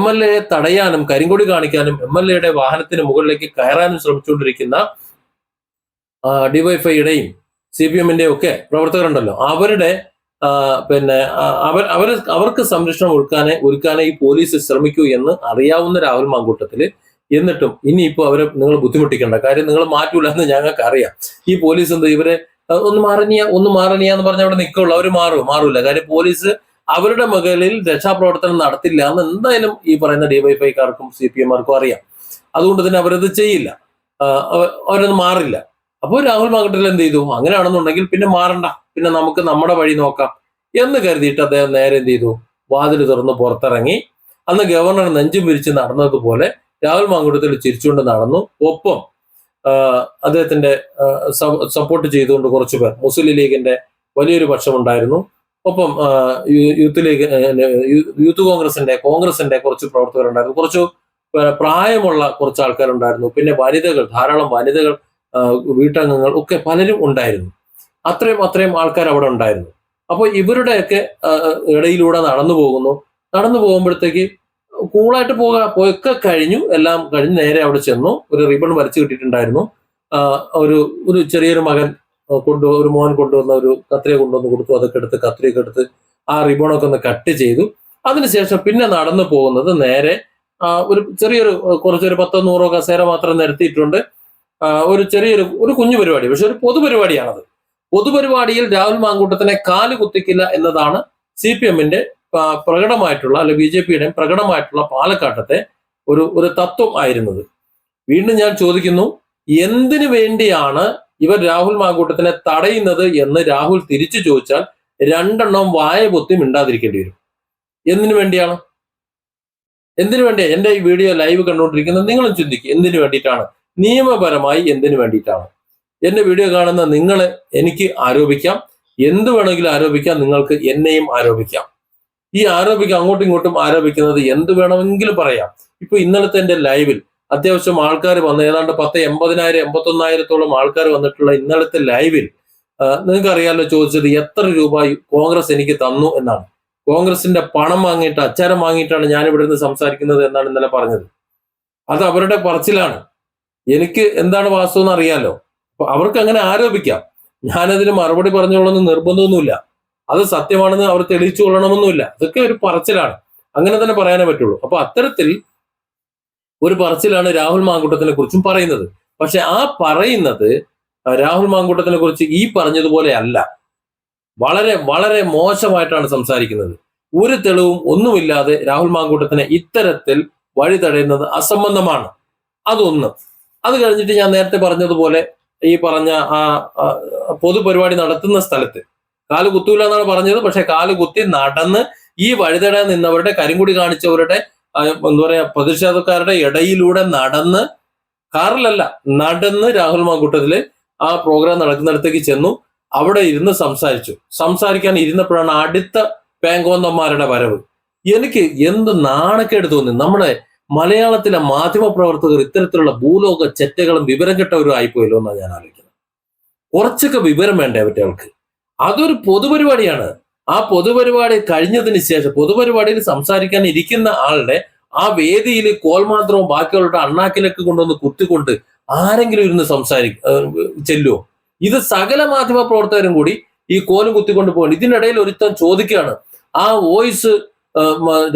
MLA തടയാനും കരിങ്കൊടി കാണിക്കാനും MLAയുടെ വാഹനത്തിന് മുകളിലേക്ക് കയറാനും ശ്രമിച്ചുകൊണ്ടിരിക്കുന്ന DYFIയുടെയും CPMന്റെയും ഒക്കെ പ്രവർത്തകരുണ്ടല്ലോ, അവരുടെ അവർക്ക് സംരക്ഷണം ഒരുക്കാനേ ഈ പോലീസ് ശ്രമിക്കൂ എന്ന് അറിയാവുന്ന രാഹുൽ മാങ്കൂട്ടത്തില്, എന്നിട്ടും ഇനിയിപ്പോ അവരെ നിങ്ങൾ ബുദ്ധിമുട്ടിക്കേണ്ട കാര്യം നിങ്ങൾ മാറ്റൂല എന്ന് ഞങ്ങൾക്ക് അറിയാം. ഈ പോലീസ് ഇവരെ ഒന്ന് മാറണിയ എന്ന് പറഞ്ഞ അവിടെ നിൽക്കുള്ളൂ. അവർ മാറൂല. കാര്യം പോലീസ് അവരുടെ മുകളിൽ രക്ഷാപ്രവർത്തനം നടത്തില്ല എന്ന് എന്തായാലും ഈ പറയുന്ന ഡിവൈഎഫ്ഐക്കാർക്കും CPM-മാർക്കും അറിയാം. അതുകൊണ്ട് തന്നെ അവരത് ചെയ്യില്ല, അവരത് മാറില്ല. അപ്പോൾ രാഹുൽ മാങ്കൂട്ടത്തിൽ എന്ത് ചെയ്തു, അങ്ങനെയാണെന്നുണ്ടെങ്കിൽ പിന്നെ മാറണ്ട, പിന്നെ നമുക്ക് നമ്മുടെ വഴി നോക്കാം എന്ന് കരുതിയിട്ട് അദ്ദേഹം നേരെ എന്ത് ചെയ്തു, വാതിൽ തുറന്ന് പുറത്തിറങ്ങി. അന്ന് ഗവർണർ നെഞ്ചും വിരിച്ച് നടന്നതുപോലെ രാഹുൽ മാങ്കൂട്ടത്തിൽ ചിരിച്ചുകൊണ്ട് നടന്നു. ഒപ്പം അദ്ദേഹത്തിന്റെ സപ്പോർട്ട് ചെയ്തുകൊണ്ട് കുറച്ചു പേർ, മുസ്ലിം ലീഗിന്റെ വലിയൊരു പക്ഷമുണ്ടായിരുന്നു. ഒപ്പം യൂത്ത് കോൺഗ്രസിന്റെ കുറച്ച് പ്രവർത്തകരുണ്ടായിരുന്നു, കുറച്ചു പ്രായമുള്ള കുറച്ച് ആൾക്കാരുണ്ടായിരുന്നു, പിന്നെ വനിതകൾ, ധാരാളം വനിതകൾ, വീട്ടംഗങ്ങൾ ഒക്കെ പലരും ഉണ്ടായിരുന്നു. അത്രയും ആൾക്കാർ അവിടെ ഉണ്ടായിരുന്നു. അപ്പോൾ ഇവരുടെയൊക്കെ ഇടയിലൂടെ നടന്നു പോകുമ്പോഴത്തേക്ക് കൂളായിട്ട് പോയൊക്കെ കഴിഞ്ഞു, എല്ലാം കഴിഞ്ഞ് നേരെ അവിടെ ചെന്നു. ഒരു റിബൺ വരച്ചു കിട്ടിയിട്ടുണ്ടായിരുന്നു. ഒരു ചെറിയൊരു ഒരു മോൻ കൊണ്ടുവന്ന ഒരു കത്രിക കൊണ്ടുവന്ന് കൊടുത്തു. അതൊക്കെ എടുത്ത് കത്രിയൊക്കെ എടുത്ത് ആ റിബണൊക്കെ ഒന്ന് കട്ട് ചെയ്തു. അതിനുശേഷം പിന്നെ നടന്നു പോകുന്നത് നേരെ ഒരു ചെറിയൊരു കുറച്ചൊരു 10-100 കസേര മാത്രം നിരത്തിയിട്ടുണ്ട്. ഒരു കുഞ്ഞു പരിപാടി, പക്ഷെ ഒരു പൊതുപരിപാടിയാണത്. പൊതുപരിപാടിയിൽ രാഹുൽ മാങ്കൂട്ടത്തിനെ കാല് കുത്തിക്കില്ല എന്നതാണ് CPM-ന്റെ പ്രകടമായിട്ടുള്ള, അല്ലെ BJP-യുടെയും പ്രകടമായിട്ടുള്ള പാലക്കാട്ടത്തെ ഒരു തത്വം ആയിരുന്നത്. വീണ്ടും ഞാൻ ചോദിക്കുന്നു, എന്തിനു വേണ്ടിയാണ് ഇവർ രാഹുൽ മാങ്കൂട്ടത്തിനെ തടയുന്നത് എന്ന് രാഹുൽ തിരിച്ചു ചോദിച്ചാൽ 2 വായ പൊത്തി മിണ്ടാതിരിക്കേണ്ടി വരും. എന്തിനു വേണ്ടിയാണ്? എന്റെ ഈ വീഡിയോ ലൈവ് കണ്ടുകൊണ്ടിരിക്കുന്നത് നിങ്ങളും ചിന്തിക്കുക, എന്തിനു വേണ്ടിയിട്ടാണ്? നിയമപരമായി എന്തിനു വേണ്ടിയിട്ടാണ്? എന്റെ വീഡിയോ കാണുന്ന നിങ്ങൾ എനിക്ക് ആരോപിക്കാം, എന്ത് വേണമെങ്കിലും ആരോപിക്കാം, നിങ്ങൾക്ക് എന്നെയും ആരോപിക്കാം. ഈ അങ്ങോട്ടും ഇങ്ങോട്ടും ആരോപിക്കുന്നത് എന്ത് വേണമെങ്കിലും പറയാം. ഇപ്പൊ ഇന്നലത്തെ എന്റെ ലൈവിൽ അത്യാവശ്യം ആൾക്കാർ വന്ന് ഏതാണ്ട് 80,000-81,000-ഓളം ആൾക്കാർ വന്നിട്ടുള്ള ഇന്നലത്തെ ലൈവിൽ നിങ്ങൾക്ക് അറിയാലോ, ചോദിച്ചത് എത്ര രൂപ കോൺഗ്രസ് എനിക്ക് തന്നു എന്നാണ്. കോൺഗ്രസിന്റെ പണം വാങ്ങിയിട്ട്, അച്ചാരം വാങ്ങിയിട്ടാണ് ഞാൻ ഇവിടെ നിന്ന് സംസാരിക്കുന്നത് എന്നാണ് ഇന്നലെ പറഞ്ഞത്. അത് അവരുടെ പറച്ചിലാണ്. എനിക്ക് എന്താണ് വാസ്തവം എന്ന് അറിയാലോ. അപ്പൊ അവർക്ക് അങ്ങനെ ആരോപിക്കാം. ഞാനതിന് മറുപടി പറഞ്ഞോളണമെന്ന് നിർബന്ധമൊന്നുമില്ല. അത് സത്യമാണെന്ന് അവർ തെളിയിച്ചു കൊള്ളണമെന്നുമില്ല. അതൊക്കെ ഒരു പറച്ചിലാണ്, അങ്ങനെ തന്നെ പറയാനേ പറ്റുള്ളൂ. അപ്പൊ അത്തരത്തിൽ ഒരു പറച്ചിലാണ് രാഹുൽ മാങ്കൂട്ടത്തിനെ കുറിച്ചും പറയുന്നത്. പക്ഷെ ആ പറയുന്നത് രാഹുൽ മാങ്കൂട്ടത്തിനെ കുറിച്ച് ഈ പറഞ്ഞതുപോലെ അല്ല. വളരെ വളരെ മോശമായിട്ടാണ് സംസാരിക്കുന്നത്. ഒരു തെളിവും ഒന്നുമില്ലാതെ രാഹുൽ മാങ്കൂട്ടത്തിനെ ഇത്തരത്തിൽ വഴി തടയുന്നത് അസംബന്ധമാണ്. അതൊന്ന്. അത് കഴിഞ്ഞിട്ട് ഞാൻ നേരത്തെ പറഞ്ഞതുപോലെ ഈ പറഞ്ഞ ആ പൊതുപരിപാടി നടത്തുന്ന സ്ഥലത്ത് കാല് കുത്തൂല എന്നാണ് പറഞ്ഞത്. പക്ഷെ കാല് കുത്തി നടന്ന് ഈ വഴിതടയാൻ നിന്നവരുടെ, കരിങ്കുടി കാണിച്ചവരുടെ, എന്താ പറയാ, പ്രതിഷേധക്കാരുടെ ഇടയിലൂടെ നടന്ന്, കാറിലല്ല, നടന്ന് രാഹുൽ മാങ്കൂട്ടത്തില് ആ പ്രോഗ്രാം നടക്കുന്നിടത്തേക്ക് ചെന്നു. അവിടെ ഇരുന്ന് സംസാരിക്കാൻ ഇരുന്നപ്പോഴാണ് അടുത്ത പേങ്കോന്തന്മാരുടെ വരവ്. എനിക്ക് എന്ത് നാണക്കേട് തോന്നി. നമ്മുടെ മലയാളത്തിലെ മാധ്യമ പ്രവർത്തകർ ഇത്തരത്തിലുള്ള ഭൂലോക ചെറ്റകളും വിവരം കെട്ടവരും ആയിപ്പോയല്ലോ എന്നാണ് ഞാൻ ആലോചിക്കുന്നത്. കുറച്ചൊക്കെ വിവരം വേണ്ടേ അവറ്റകൾക്ക്? അതൊരു പൊതുപരിപാടിയാണ്. ആ പൊതുപരിപാടി കഴിഞ്ഞതിന് ശേഷം, പൊതുപരിപാടിയിൽ സംസാരിക്കാൻ ഇരിക്കുന്ന ആളുടെ ആ വേദിയിൽ കോൽമാത്രവും ബാക്കിയുള്ള അണ്ണാക്കിലേക്ക് കൊണ്ടുവന്ന് കുത്തിക്കൊണ്ട് ആരെങ്കിലും ഇരുന്ന് ചെല്ലുമോ? ഇത് സകല മാധ്യമ പ്രവർത്തകരും കൂടി ഈ കോലും കുത്തിക്കൊണ്ട് പോകണം. ഇതിനിടയിൽ ഒരുത്തൻ ചോദിക്കുകയാണ്, ആ വോയിസ്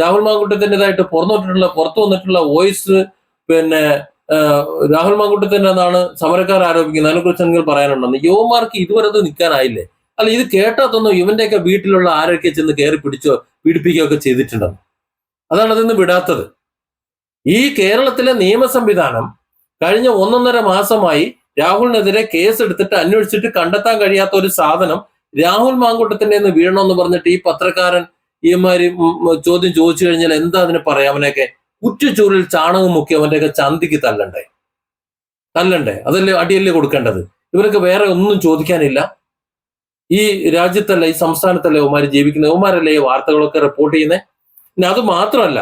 രാഹുൽ മാങ്കൂട്ടത്തിൻ്റെതായിട്ട് പുറത്തു വന്നിട്ടുള്ള വോയിസ് പിന്നെ രാഹുൽ മാങ്കൂട്ടത്തിൻ്റെതാണ് സമരക്കാർ ആരോപിക്കുന്നത്, അതിനെ കുറിച്ച് എന്തെങ്കിലും പറയാനുണ്ടെന്ന്. യുവമാർക്ക് ഇതുവരെ അത് നിൽക്കാനായില്ലേ? അല്ല, ഇത് കേട്ടാത്തൊന്നും ഇവന്റെയൊക്കെ വീട്ടിലുള്ള ആരൊക്കെ ചെന്ന് കയറി പീഡിപ്പിക്കുകയൊക്കെ ചെയ്തിട്ടുണ്ടെന്ന്. അതാണ് അതിന്ന് വിടാത്തത്. ഈ കേരളത്തിലെ നിയമ സംവിധാനം കഴിഞ്ഞ 1.5 മാസമായി രാഹുലിനെതിരെ കേസ് എടുത്തിട്ട് അന്വേഷിച്ചിട്ട് കണ്ടെത്താൻ കഴിയാത്ത ഒരു സാധനം രാഹുൽ മാങ്കൂട്ടത്തിന്റെ വീഴണമെന്ന് പറഞ്ഞിട്ട് ഈ പത്രക്കാരൻ ഈമാര് ചോദ്യം ചോദിച്ചു കഴിഞ്ഞാൽ എന്താ അതിന് പറയാം? അവനെയൊക്കെ കുറ്റിച്ചൂരിൽ ചാണകം മുക്കി അവന്റെയൊക്കെ ചന്തിക്ക് തല്ലണ്ടേ? അതല്ലേ അടിയല്ലേ കൊടുക്കേണ്ടത്? ഇവരൊക്കെ വേറെ ഒന്നും ചോദിക്കാനില്ല. ഈ രാജ്യത്തല്ല, ഈ സംസ്ഥാനത്തല്ലേ ഇവന്മാര് ജീവിക്കുന്നത്? ഇവന്മാരല്ലേ ഈ വാർത്തകളൊക്കെ റിപ്പോർട്ട് ചെയ്യുന്നത്? പിന്നെ അത് മാത്രമല്ല,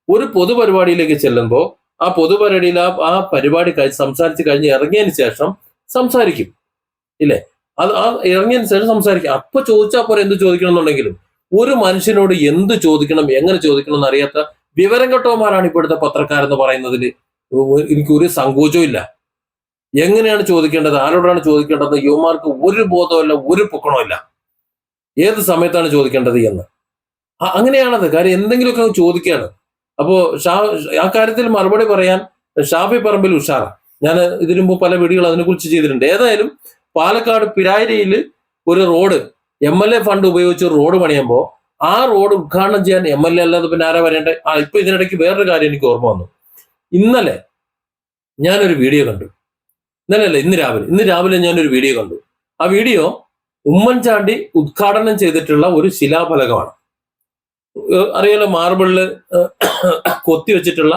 ഒരു പൊതുപരിപാടിയിലേക്ക് ചെല്ലുമ്പോൾ ആ പൊതുപരിപാടിയിൽ ആ പരിപാടി സംസാരിച്ച് കഴിഞ്ഞ് ഇറങ്ങിയതിന് ശേഷം സംസാരിക്കും, ഇല്ലേ? ആ ഇറങ്ങിയതിന് ശേഷം സംസാരിക്കും. അപ്പൊ ചോദിച്ചാൽ പോലെ എന്ത് ചോദിക്കണം എന്നുണ്ടെങ്കിലും ഒരു മനുഷ്യനോട് എന്ത് ചോദിക്കണം, എങ്ങനെ ചോദിക്കണം എന്നറിയാത്ത വിവരം കെട്ടവന്മാരാണ് ഇപ്പോഴത്തെ പത്രക്കാരെന്ന് പറയുന്നതിൽ എനിക്കൊരു സങ്കോചവും ഇല്ല. എങ്ങനെയാണ് ചോദിക്കേണ്ടത്, ആരോടാണ് ചോദിക്കേണ്ടത്, യുവമാർക്ക് ഒരു ബോധമല്ല, ഒരു പൊക്കണമില്ല, ഏത് സമയത്താണ് ചോദിക്കേണ്ടത് എന്ന്. അങ്ങനെയാണത്. കാര്യം എന്തെങ്കിലുമൊക്കെ ചോദിക്കുകയാണ്. അപ്പോ ആ കാര്യത്തിൽ മറുപടി പറയാൻ ഷാഫി പറമ്പിൽ ഉഷാറാണ്. ഞാൻ ഇതിനു മുമ്പ് പല വീഡിയോകൾ അതിനെക്കുറിച്ച് ചെയ്തിട്ടുണ്ട്. ഏതായാലും പാലക്കാട് പിരായിരിയിൽ ഒരു റോഡ് MLA ഫണ്ട് ഉപയോഗിച്ച് റോഡ് പണിയുമ്പോൾ ആ റോഡ് ഉദ്ഘാടനം ചെയ്യാൻ MLA അല്ലാതെ പിന്നെ ആരാ വരേണ്ടത്? ഇപ്പൊ ഇതിനിടയ്ക്ക് വേറൊരു കാര്യം എനിക്ക് ഓർമ്മ വന്നു. ഇന്നലെ ഞാനൊരു വീഡിയോ കണ്ടു. ഇന്ന് രാവിലെ ഞാനൊരു വീഡിയോ കണ്ടു. ആ വീഡിയോ ഉമ്മൻചാണ്ടി ഉദ്ഘാടനം ചെയ്തിട്ടുള്ള ഒരു ശിലാഫലകമാണ്. അറിയാലോ, മാർബിളില് കൊത്തി വെച്ചിട്ടുള്ള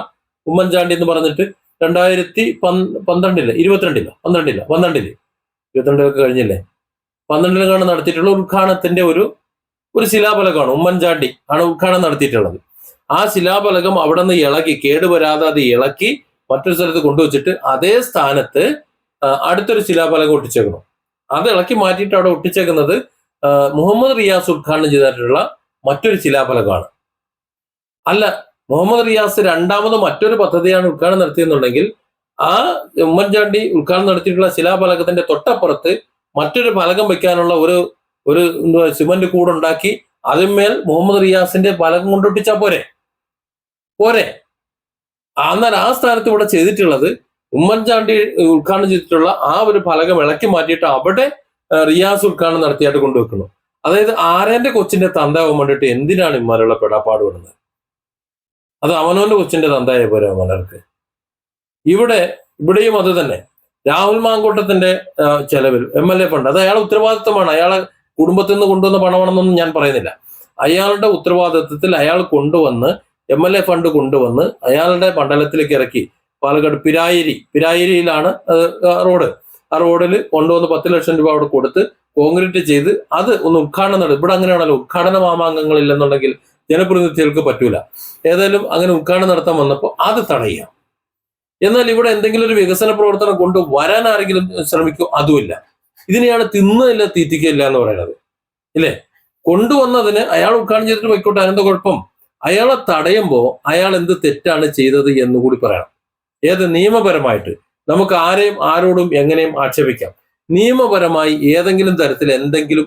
ഉമ്മൻചാണ്ടി എന്ന് പറഞ്ഞിട്ട് 2012 22 കഴിഞ്ഞില്ലേ, 12 നടത്തിയിട്ടുള്ള ഉദ്ഘാടനത്തിന്റെ ഒരു ശിലാഫലകമാണ്. ഉമ്മൻചാണ്ടി ആണ് ഉദ്ഘാടനം നടത്തിയിട്ടുള്ളത്. ആ ശിലാഫലകം അവിടെ നിന്ന് ഇളക്കി, കേടുവരാതെ അത് ഇളക്കി മറ്റൊരു സ്ഥലത്ത് കൊണ്ടുവച്ചിട്ട് അതേ സ്ഥാനത്ത് അടുത്തൊരു ശിലാഫലകം ഒട്ടിച്ചേക്കണം. അത് ഇളക്കി മാറ്റിയിട്ട് അവിടെ ഒട്ടിച്ചേക്കുന്നത് മുഹമ്മദ് റിയാസ് ഉദ്ഘാടനം ചെയ്തിട്ടുള്ള മറ്റൊരു ശിലാഫലകമാണ്. അല്ല, മുഹമ്മദ് റിയാസ് രണ്ടാമത് മറ്റൊരു പദ്ധതിയാണ് ഉദ്ഘാടനം നടത്തിയെന്നുണ്ടെങ്കിൽ ആ ഉമ്മൻചാണ്ടി ഉദ്ഘാടനം നടത്തിയിട്ടുള്ള ശിലാഫലകത്തിന്റെ തൊട്ടപ്പുറത്ത് മറ്റൊരു ഫലകം വെക്കാനുള്ള ഒരു സിമന്റ് കൂടുണ്ടാക്കി അതിന്മേൽ മുഹമ്മദ് റിയാസിന്റെ ഫലകം കൊണ്ടൊട്ടിച്ചാൽ പോരെ. എന്നാൽ ആ സ്ഥാനത്ത് ഇവിടെ ചെയ്തിട്ടുള്ളത് ഉമ്മൻചാണ്ടി ഉദ്ഘാടനം ചെയ്തിട്ടുള്ള ആ ഒരു ഫലകം ഇളക്കി മാറ്റിയിട്ട് അവിടെ റിയാസ് ഉദ്ഘാടനം നടത്തിയായിട്ട് കൊണ്ടുവെക്കുന്നു. അതായത് ആരേന്റെ കൊച്ചിന്റെ തന്താവാൻ വേണ്ടിയിട്ട് എന്തിനാണ് ഇമാരുള്ള പെടാപ്പാട് വിടുന്നത്? അത് അവനവന്റെ കൊച്ചിന്റെ തന്തായ പോരെ അവനർക്ക്. ഇവിടെയും അത് തന്നെ. രാഹുൽ മാങ്കൂട്ടത്തിന്റെ ചെലവിൽ MLA ഫണ്ട്, അത് അയാളുടെ ഉത്തരവാദിത്വമാണ്. അയാളെ കുടുംബത്തിൽ നിന്ന് കൊണ്ടുവന്ന പണമാണെന്നൊന്നും ഞാൻ പറയുന്നില്ല. അയാളുടെ ഉത്തരവാദിത്വത്തിൽ അയാൾ കൊണ്ടുവന്ന് MLA ഫണ്ട് കൊണ്ടുവന്ന് അയാളുടെ മണ്ഡലത്തിലേക്ക് ഇറക്കി. പാലക്കാട് പിരായിരിയിലാണ് റോഡ്. ആ റോഡിൽ കൊണ്ടുവന്ന് 10 ലക്ഷം രൂപ അവിടെ കൊടുത്ത് കോൺക്രീറ്റ് ചെയ്ത് അത് ഒന്ന് ഉദ്ഘാടനം നടത്തും. ഇവിടെ അങ്ങനെയാണല്ലോ, ഉദ്ഘാടന മാമാങ്കങ്ങൾ ഇല്ലെന്നുണ്ടെങ്കിൽ ജനപ്രതിനിധികൾക്ക് പറ്റൂല. ഏതായാലും അങ്ങനെ ഉദ്ഘാടനം നടത്താൻ വന്നപ്പോൾ അത് തടയുക. എന്നാൽ ഇവിടെ എന്തെങ്കിലും ഒരു വികസന പ്രവർത്തനം കൊണ്ടുവരാൻ ആരെങ്കിലും ശ്രമിക്കും, അതുമില്ല. ഇതിനെയാണ് തിന്നില്ല തീറ്റിക്കില്ല എന്ന് പറയുന്നത്, ഇല്ലേ? കൊണ്ടുവന്നതിന് അയാൾ ഉദ്ഘാടനം ചെയ്തിട്ട് പോയിക്കോട്ടെ, അതിന്റെ കുഴപ്പം. അയാളെ തടയുമ്പോൾ അയാൾ എന്ത് തെറ്റാണ് ചെയ്തത് എന്നുകൂടി പറയണം. നിയമപരമായിട്ട് നമുക്ക് ആരോടും എങ്ങനെയും ആക്ഷേപിക്കാം. നിയമപരമായി ഏതെങ്കിലും തരത്തിൽ എന്തെങ്കിലും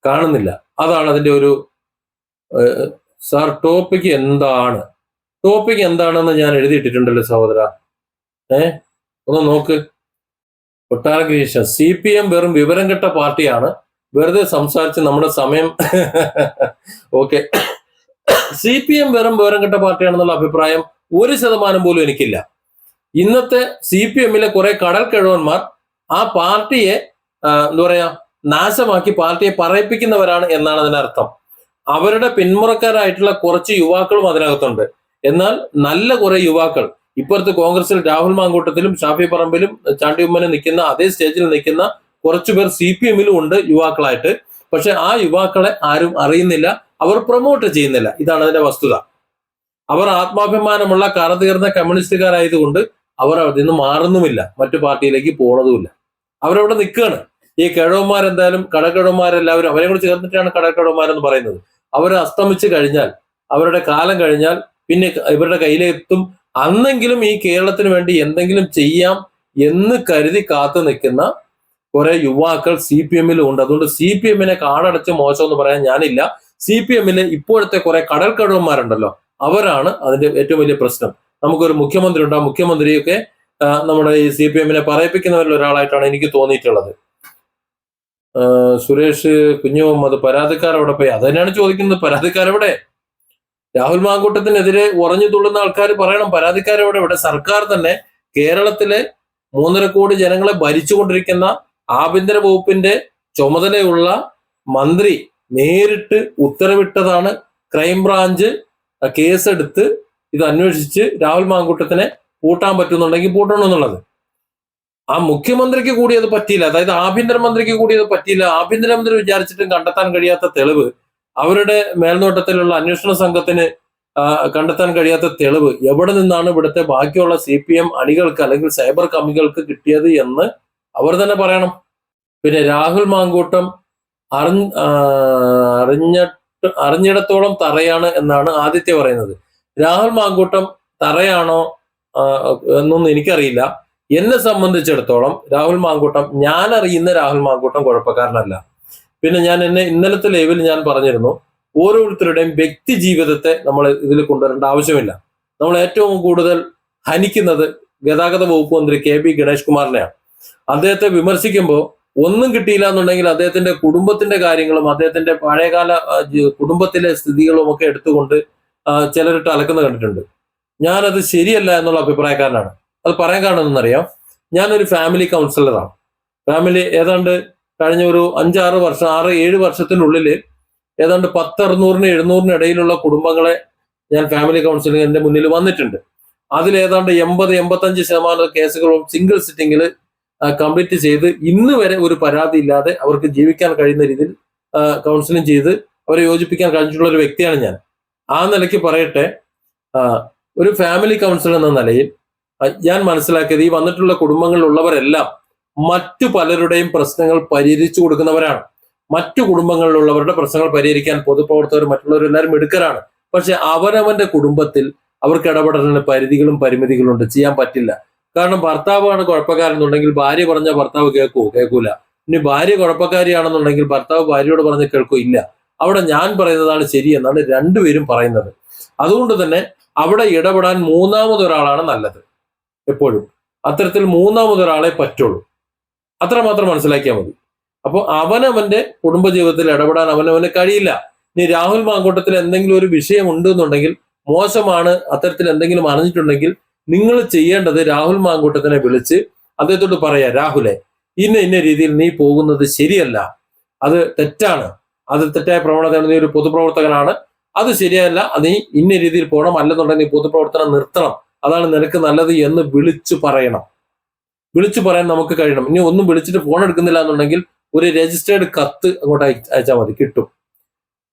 കാണുന്നില്ല. അതാണ് അതിന്റെ ഒരു സാർ ടോപ്പിക് എന്താണെന്ന് ഞാൻ എഴുതിയിട്ടിട്ടുണ്ടല്ലോ സഹോദര. ഒന്ന് നോക്ക്. കൊട്ടാരകൃഷ്ണ, CPM വെറും വിവരം കെട്ട പാർട്ടിയാണ്, വെറുതെ സംസാരിച്ച് നമ്മുടെ സമയം ഓക്കെ. CPM വെറും വിവരം കെട്ട പാർട്ടിയാണെന്നുള്ള അഭിപ്രായം 1% പോലും എനിക്കില്ല. ഇന്നത്തെ CPM-ലെ കുറെ കടൽ കിഴവന്മാർ ആ പാർട്ടിയെ നാശമാക്കി പാർട്ടിയെ പറയിപ്പിക്കുന്നവരാണ് എന്നാണ് അതിനർത്ഥം. അവരുടെ പിന്മുറക്കാരായിട്ടുള്ള കുറച്ച് യുവാക്കളും അതിനകത്തുണ്ട്. എന്നാൽ നല്ല കുറെ യുവാക്കൾ ഇപ്പുറത്ത് കോൺഗ്രസിൽ രാഹുൽ മാങ്കൂട്ടത്തിലും ഷാഫി പറമ്പിലും ചാണ്ടി ഉമ്മനും നിൽക്കുന്ന അതേ സ്റ്റേജിൽ നിൽക്കുന്ന കുറച്ചുപേർ CPM-ലും ഉണ്ട് യുവാക്കളായിട്ട്. പക്ഷെ ആ യുവാക്കളെ ആരും അറിയുന്നില്ല, അവർ പ്രൊമോട്ട് ചെയ്യുന്നില്ല. ഇതാണ് അതിന്റെ വസ്തുത. അവർ ആത്മാഭിമാനമുള്ള കറതീർന്ന കമ്മ്യൂണിസ്റ്റുകാരായതുകൊണ്ട് അവർ അതിൽ നിന്ന് മാറുന്നുമില്ല, മറ്റു പാർട്ടിയിലേക്ക് പോണതുമില്ല. അവരവിടെ നിൽക്കുകയാണ്. ഈ കിഴവന്മാരെന്തായാലും കടക്കിഴവന്മാരെല്ലാവരും അവരെ കൂടി ചേർന്നിട്ടാണ് കടക്കിഴവന്മാരെന്ന് പറയുന്നത്. അവർ അസ്തമിച്ച് കഴിഞ്ഞാൽ, അവരുടെ കാലം കഴിഞ്ഞാൽ പിന്നെ ഇവരുടെ കയ്യിലെത്തും. അന്നെങ്കിലും ഈ കേരളത്തിന് വേണ്ടി എന്തെങ്കിലും ചെയ്യാം എന്ന് കരുതി കാത്തു നിൽക്കുന്ന കുറെ യുവാക്കൾ CPM-ലും ഉണ്ട്. അതുകൊണ്ട് CPM-നെ കാടടച്ച് മോശം എന്ന് പറയാൻ ഞാനില്ല. CPM-ലെ ഇപ്പോഴത്തെ കുറെ കടൽ കഴിവന്മാരുണ്ടല്ലോ, അവരാണ് അതിന്റെ ഏറ്റവും വലിയ പ്രശ്നം. നമുക്കൊരു മുഖ്യമന്ത്രി ഉണ്ട്, ആ മുഖ്യമന്ത്രിയൊക്കെ നമ്മുടെ ഈ CPM-നെ പറയിപ്പിക്കുന്നവരിൽ ഒരാളായിട്ടാണ് എനിക്ക് തോന്നിയിട്ടുള്ളത്. സുരേഷ് കുഞ്ഞുമുഹമ്മദ്, പരാതിക്കാരവിടെ പോയി. അത് തന്നെയാണ് ചോദിക്കുന്നത്, പരാതിക്കാരെവിടെ? രാഹുൽ മാങ്കൂട്ടത്തിനെതിരെ ഉറഞ്ഞു തുള്ളുന്ന ആൾക്കാർ പറയണം, പരാതിക്കാരെവിടെ? ഇവിടെ സർക്കാർ തന്നെ കേരളത്തിലെ 3.5 കോടി ജനങ്ങളെ ഭരിച്ചുകൊണ്ടിരിക്കുന്ന ആഭ്യന്തര വകുപ്പിന്റെ ചുമതലയുള്ള മന്ത്രി നേരിട്ട് ഉത്തരവിട്ടതാണ് ക്രൈംബ്രാഞ്ച് കേസെടുത്ത് ഇത് അന്വേഷിച്ച് രാഹുൽ മാങ്കൂട്ടത്തിനെ പൂട്ടാൻ പറ്റുന്നുണ്ടെങ്കിൽ പൂട്ടണമെന്നുള്ളത്. ആ മുഖ്യമന്ത്രിക്ക് കൂടി അത് പറ്റിയില്ല, അതായത് ആഭ്യന്തരമന്ത്രിക്ക് കൂടി അത് പറ്റിയില്ല. ആഭ്യന്തരമന്ത്രി വിചാരിച്ചിട്ടും കണ്ടെത്താൻ കഴിയാത്ത തെളിവ്, അവരുടെ മേൽനോട്ടത്തിലുള്ള അന്വേഷണ സംഘത്തിന് കണ്ടെത്താൻ കഴിയാത്ത തെളിവ് എവിടെ നിന്നാണ് ഇവിടുത്തെ ബാക്കിയുള്ള CPM അണികൾക്ക് അല്ലെങ്കിൽ സൈബർ കമ്മികൾക്ക് കിട്ടിയത് എന്ന് അവർ തന്നെ പറയണം. പിന്നെ രാഹുൽ മാങ്കൂട്ടം അറിഞ്ഞിടത്തോളം തറയാണ് എന്നാണ് ആദിത്യ പറയുന്നത്. രാഹുൽ മാങ്കൂട്ടം തറയാണോ എന്നൊന്നും എനിക്കറിയില്ല. എന്നെ സംബന്ധിച്ചിടത്തോളം രാഹുൽ മാങ്കൂട്ടം, ഞാൻ അറിയുന്ന രാഹുൽ മാങ്കൂട്ടം കുഴപ്പക്കാരനല്ല. പിന്നെ ഇന്നലത്തെ ലൈവിൽ ഞാൻ പറഞ്ഞിരുന്നു, ഓരോരുത്തരുടെയും വ്യക്തി ജീവിതത്തെ നമ്മൾ ഇതിൽ കൊണ്ടുവരേണ്ട ആവശ്യമില്ല. നമ്മൾ ഏറ്റവും കൂടുതൽ ഹനിക്കുന്നത് ഗതാഗത വകുപ്പ് മന്ത്രി KB ഗണേഷ് കുമാറിനെയാണ്. അദ്ദേഹത്തെ വിമർശിക്കുമ്പോൾ ഒന്നും കിട്ടിയില്ല എന്നുണ്ടെങ്കിൽ അദ്ദേഹത്തിന്റെ കുടുംബത്തിന്റെ കാര്യങ്ങളും അദ്ദേഹത്തിന്റെ പഴയകാല കുടുംബത്തിലെ സ്ഥിതികളും ഒക്കെ എടുത്തുകൊണ്ട് ചിലരിട്ട് അലക്കുന്ന കണ്ടിട്ടുണ്ട്. ഞാനത് ശരിയല്ല എന്നുള്ള അഭിപ്രായക്കാരനാണ്. അത് പറയാൻ കാരണം എന്തെന്നറിയാം, ഞാനൊരു ഫാമിലി കൗൺസിലറാണ്. ഫാമിലി ഏതാണ്ട് കഴിഞ്ഞ ഒരു 5-6 വർഷം 6-7 വർഷത്തിനുള്ളിൽ ഏതാണ്ട് 10-600-700 ഇടയിലുള്ള കുടുംബങ്ങളെ ഞാൻ ഫാമിലി കൗൺസിലിംഗ് എന്റെ മുന്നിൽ വന്നിട്ടുണ്ട്. അതിൽ ഏതാണ്ട് 80-85% കേസുകളും സിംഗിൾ സിറ്റിംഗിൽ കംപ്ലീറ്റ് ചെയ്ത് ഇന്ന് വരെ ഒരു പരാതി ഇല്ലാതെ അവർക്ക് ജീവിക്കാൻ കഴിയുന്ന രീതിയിൽ കൗൺസിലിംഗ് ചെയ്ത് അവരെ യോജിപ്പിക്കാൻ കഴിഞ്ഞിട്ടുള്ള ഒരു വ്യക്തിയാണ് ഞാൻ. ആ നിലയ്ക്ക് പറയട്ടെ, ഒരു ഫാമിലി കൗൺസിലർ എന്ന നിലയിൽ ഞാൻ മനസ്സിലാക്കിയത് ഈ വന്നിട്ടുള്ള കുടുംബങ്ങളിലുള്ളവരെല്ലാം മറ്റു പലരുടെയും പ്രശ്നങ്ങൾ പരിഹരിച്ചു കൊടുക്കുന്നവരാണ്. മറ്റു കുടുംബങ്ങളിലുള്ളവരുടെ പ്രശ്നങ്ങൾ പരിഹരിക്കാൻ പൊതുപ്രവർത്തകർ മറ്റുള്ളവരെല്ലാവരും എടുക്കലാണ്. പക്ഷെ അവനവന്റെ കുടുംബത്തിൽ അവർക്ക് ഇടപെടലിന് പരിധികളും പരിമിതികളും ഉണ്ട്, ചെയ്യാൻ പറ്റില്ല. കാരണം ഭർത്താവാണ് കുഴപ്പക്കാരെന്നുണ്ടെങ്കിൽ ഭാര്യ പറഞ്ഞ ഭർത്താവ് കേൾക്കൂല. ഇനി ഭാര്യ കുഴപ്പക്കാരിയാണെന്നുണ്ടെങ്കിൽ ഭർത്താവ് ഭാര്യയോട് പറഞ്ഞ് ഇല്ല. അവിടെ ഞാൻ പറയുന്നതാണ് ശരിയെന്നാണ് രണ്ടുപേരും പറയുന്നത്. അതുകൊണ്ട് തന്നെ അവിടെ ഇടപെടാൻ മൂന്നാമതൊരാളാണ് നല്ലത്. എപ്പോഴും അത്തരത്തിൽ മൂന്നാമതൊരാളെ പറ്റുള്ളൂ. അത്രമാത്രം മനസ്സിലാക്കിയാൽ മതി. അപ്പോൾ അവനവന്റെ കുടുംബജീവിതത്തിൽ ഇടപെടാൻ അവനവന് കഴിയില്ല. ഇനി രാഹുൽ മാങ്കൂട്ടത്തിൽ എന്തെങ്കിലും ഒരു വിഷയം ഉണ്ട് എന്നുണ്ടെങ്കിൽ, മോശമാണ് അത്തരത്തിൽ എന്തെങ്കിലും അറിഞ്ഞിട്ടുണ്ടെങ്കിൽ, നിങ്ങൾ ചെയ്യേണ്ടത് രാഹുൽ മാങ്കൂട്ടത്തിനെ വിളിച്ച് അദ്ദേഹത്തോട് പറയാ, രാഹുലെ ഇന്ന രീതിയിൽ നീ പോകുന്നത് ശരിയല്ല, അത് തെറ്റാണ്, അത് തെറ്റായ പ്രവണതയാണ്, നീ ഒരു പൊതുപ്രവർത്തകനാണ്, അത് ശരിയല്ല, നീ ഇന്ന രീതിയിൽ പോകണം, അല്ലെന്നുണ്ടെങ്കിൽ നീ പൊതുപ്രവർത്തനം നിർത്തണം, അതാണ് നിനക്ക് നല്ലത് എന്ന് വിളിച്ചു പറയണം. വിളിച്ചു പറയാൻ നമുക്ക് കഴിയണം. ഇനി ഒന്നും വിളിച്ചിട്ട് ഫോൺ എടുക്കുന്നില്ല എന്നുണ്ടെങ്കിൽ ഒരു രജിസ്റ്റേർഡ് കത്ത് അങ്ങോട്ട് അയച്ചാൽ മതി, കിട്ടും.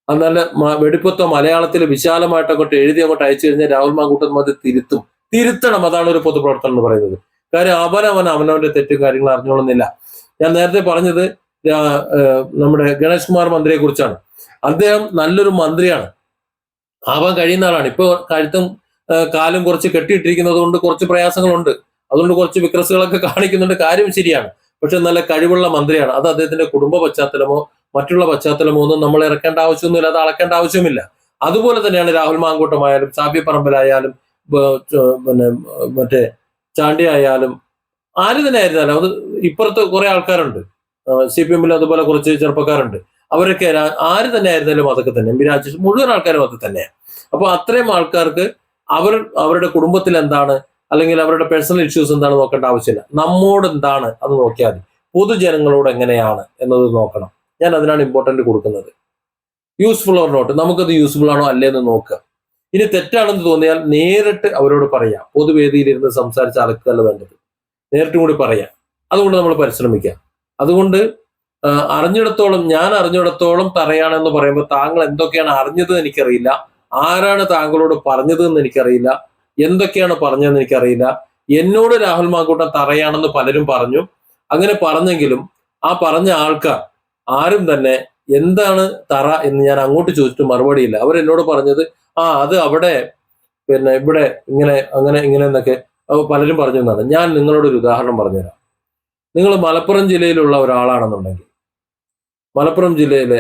അത് നല്ല വെടിപ്പത്തോ മലയാളത്തിൽ വിശാലമായിട്ട് അങ്ങോട്ട് എഴുതി അങ്ങോട്ട് അയച്ചു കഴിഞ്ഞാൽ രാഹുൽ മാങ്കൂട്ടം അത് തിരുത്തണം. അതാണ് ഒരു പൊതുപ്രവർത്തനം എന്ന് പറയുന്നത്. കാര്യം അവനവന്റെ തെറ്റും കാര്യങ്ങളും അറിഞ്ഞോളുന്നില്ല. ഞാൻ നേരത്തെ പറഞ്ഞത് നമ്മുടെ ഗണേഷ് കുമാർ മന്ത്രിയെ കുറിച്ചാണ്. അദ്ദേഹം നല്ലൊരു മന്ത്രിയാണ്, ആവാൻ കഴിയുന്ന ആളാണ്. ഇപ്പൊ കഴുത്തും കാലും കുറച്ച് കെട്ടിയിട്ടിരിക്കുന്നത് കൊണ്ട് കുറച്ച് പ്രയാസങ്ങളുണ്ട്, അതുകൊണ്ട് കുറച്ച് വിക്രസുകളൊക്കെ കാണിക്കുന്നുണ്ട്, കാര്യം ശരിയാണ്. പക്ഷെ നല്ല കഴിവുള്ള മന്ത്രിയാണ്. അത് അദ്ദേഹത്തിന്റെ കുടുംബ പശ്ചാത്തലമോ മറ്റുള്ള പശ്ചാത്തലമോ ഒന്നും നമ്മൾ ഇറക്കേണ്ട ആവശ്യമൊന്നുമില്ല, അത് അളക്കേണ്ട ആവശ്യമില്ല. അതുപോലെ തന്നെയാണ് രാഹുൽ മാങ്കൂട്ടമായാലും ഷാഫി പറമ്പിലായാലും പിന്നെ മറ്റേ ചാണ്ടി ആയാലും ആര് തന്നെ ആയിരുന്നാലും. അത് ഇപ്പുറത്ത് കുറെ ആൾക്കാരുണ്ട്, CPM അതുപോലെ കുറച്ച് ചെറുപ്പക്കാരുണ്ട്. അവരൊക്കെ ആര് തന്നെ ആയിരുന്നാലും അതൊക്കെ തന്നെ, രാജേഷ് മുഴുവൻ ആൾക്കാരും അത് തന്നെയാണ്. അപ്പൊ അത്രയും ആൾക്കാർക്ക് അവരുടെ കുടുംബത്തിൽ എന്താണ് അല്ലെങ്കിൽ അവരുടെ പേഴ്സണൽ ഇഷ്യൂസ് എന്താണ് നോക്കേണ്ട ആവശ്യമില്ല. നമ്മോട് എന്താണ് അത് നോക്കിയാൽ മതി. പൊതുജനങ്ങളോട് എങ്ങനെയാണ് എന്നത് നോക്കണം. ഞാൻ അതിനാണ് ഇമ്പോർട്ടന്റ് കൊടുക്കുന്നത്. യൂസ്ഫുൾ ഓർ നോട്ട്, നമുക്കത് യൂസ്ഫുൾ ആണോ അല്ലേ എന്ന് നോക്കുക. ഇനി തെറ്റാണെന്ന് തോന്നിയാൽ നേരിട്ട് അവരോട് പറയാം. പൊതുവേദിയിലിരുന്ന് സംസാരിച്ച് അലക്കല്ല വേണ്ടത്, നേരിട്ട് കൂടി പറയാം. അതുകൊണ്ട് നമ്മൾ പരിശ്രമിക്കാം. അതുകൊണ്ട് ഞാൻ അറിഞ്ഞിടത്തോളം തറയാണെന്ന് പറയുമ്പോൾ താങ്കൾ എന്തൊക്കെയാണ് അറിഞ്ഞത് എനിക്കറിയില്ല, ആരാണ് താങ്കളോട് പറഞ്ഞത് എന്ന് എനിക്കറിയില്ല, എന്തൊക്കെയാണ് പറഞ്ഞതെന്ന് എനിക്കറിയില്ല. എന്നോട് രാഹുൽ മാങ്കൂട്ടം തറയാണെന്ന് പലരും പറഞ്ഞു. അങ്ങനെ പറഞ്ഞെങ്കിലും ആ പറഞ്ഞ ആൾക്കാർ ആരും തന്നെ എന്താണ് തറ എന്ന് ഞാൻ അങ്ങോട്ട് ചോദിച്ചിട്ട് മറുപടിയില്ല. അവരെന്നോട് പറഞ്ഞത് അത് അവിടെ പിന്നെ ഇവിടെ ഇങ്ങനെ അങ്ങനെ ഇങ്ങനെ എന്നൊക്കെ പലരും പറഞ്ഞു എന്നാണ്. ഞാൻ നിങ്ങളോടൊരു ഉദാഹരണം പറഞ്ഞുതരാം. നിങ്ങൾ മലപ്പുറം ജില്ലയിലുള്ള ഒരാളാണെന്നുണ്ടെങ്കിൽ, മലപ്പുറം ജില്ലയിലെ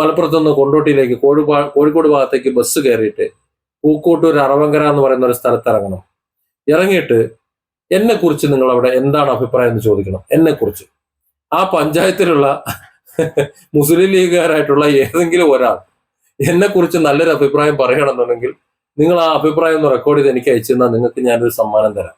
മലപ്പുറത്തുനിന്ന് കൊണ്ടോട്ടിയിലേക്ക് കോഴിക്കോട് ഭാഗത്തേക്ക് ബസ് കയറിയിട്ട് പൂക്കോട്ടൂർ അറവങ്കര എന്ന് പറയുന്ന ഒരു സ്ഥലത്ത് ഇറങ്ങണം. ഇറങ്ങിയിട്ട് എന്നെ കുറിച്ച് നിങ്ങൾ അവിടെ എന്താണ് അഭിപ്രായം എന്ന് ചോദിക്കണം. എന്നെ കുറിച്ച് ആ പഞ്ചായത്തിലുള്ള മുസ്ലിം ലീഗുകാരായിട്ടുള്ള ഏതെങ്കിലും ഒരാൾ എന്നെ കുറിച്ച് നല്ലൊരു അഭിപ്രായം പറയണമെന്നുണ്ടെങ്കിൽ നിങ്ങൾ ആ അഭിപ്രായം ഒന്ന് റെക്കോർഡ് ചെയ്ത് എനിക്ക് അയച്ചു തന്നാൽ നിങ്ങൾക്ക് ഞാനൊരു സമ്മാനം തരാം.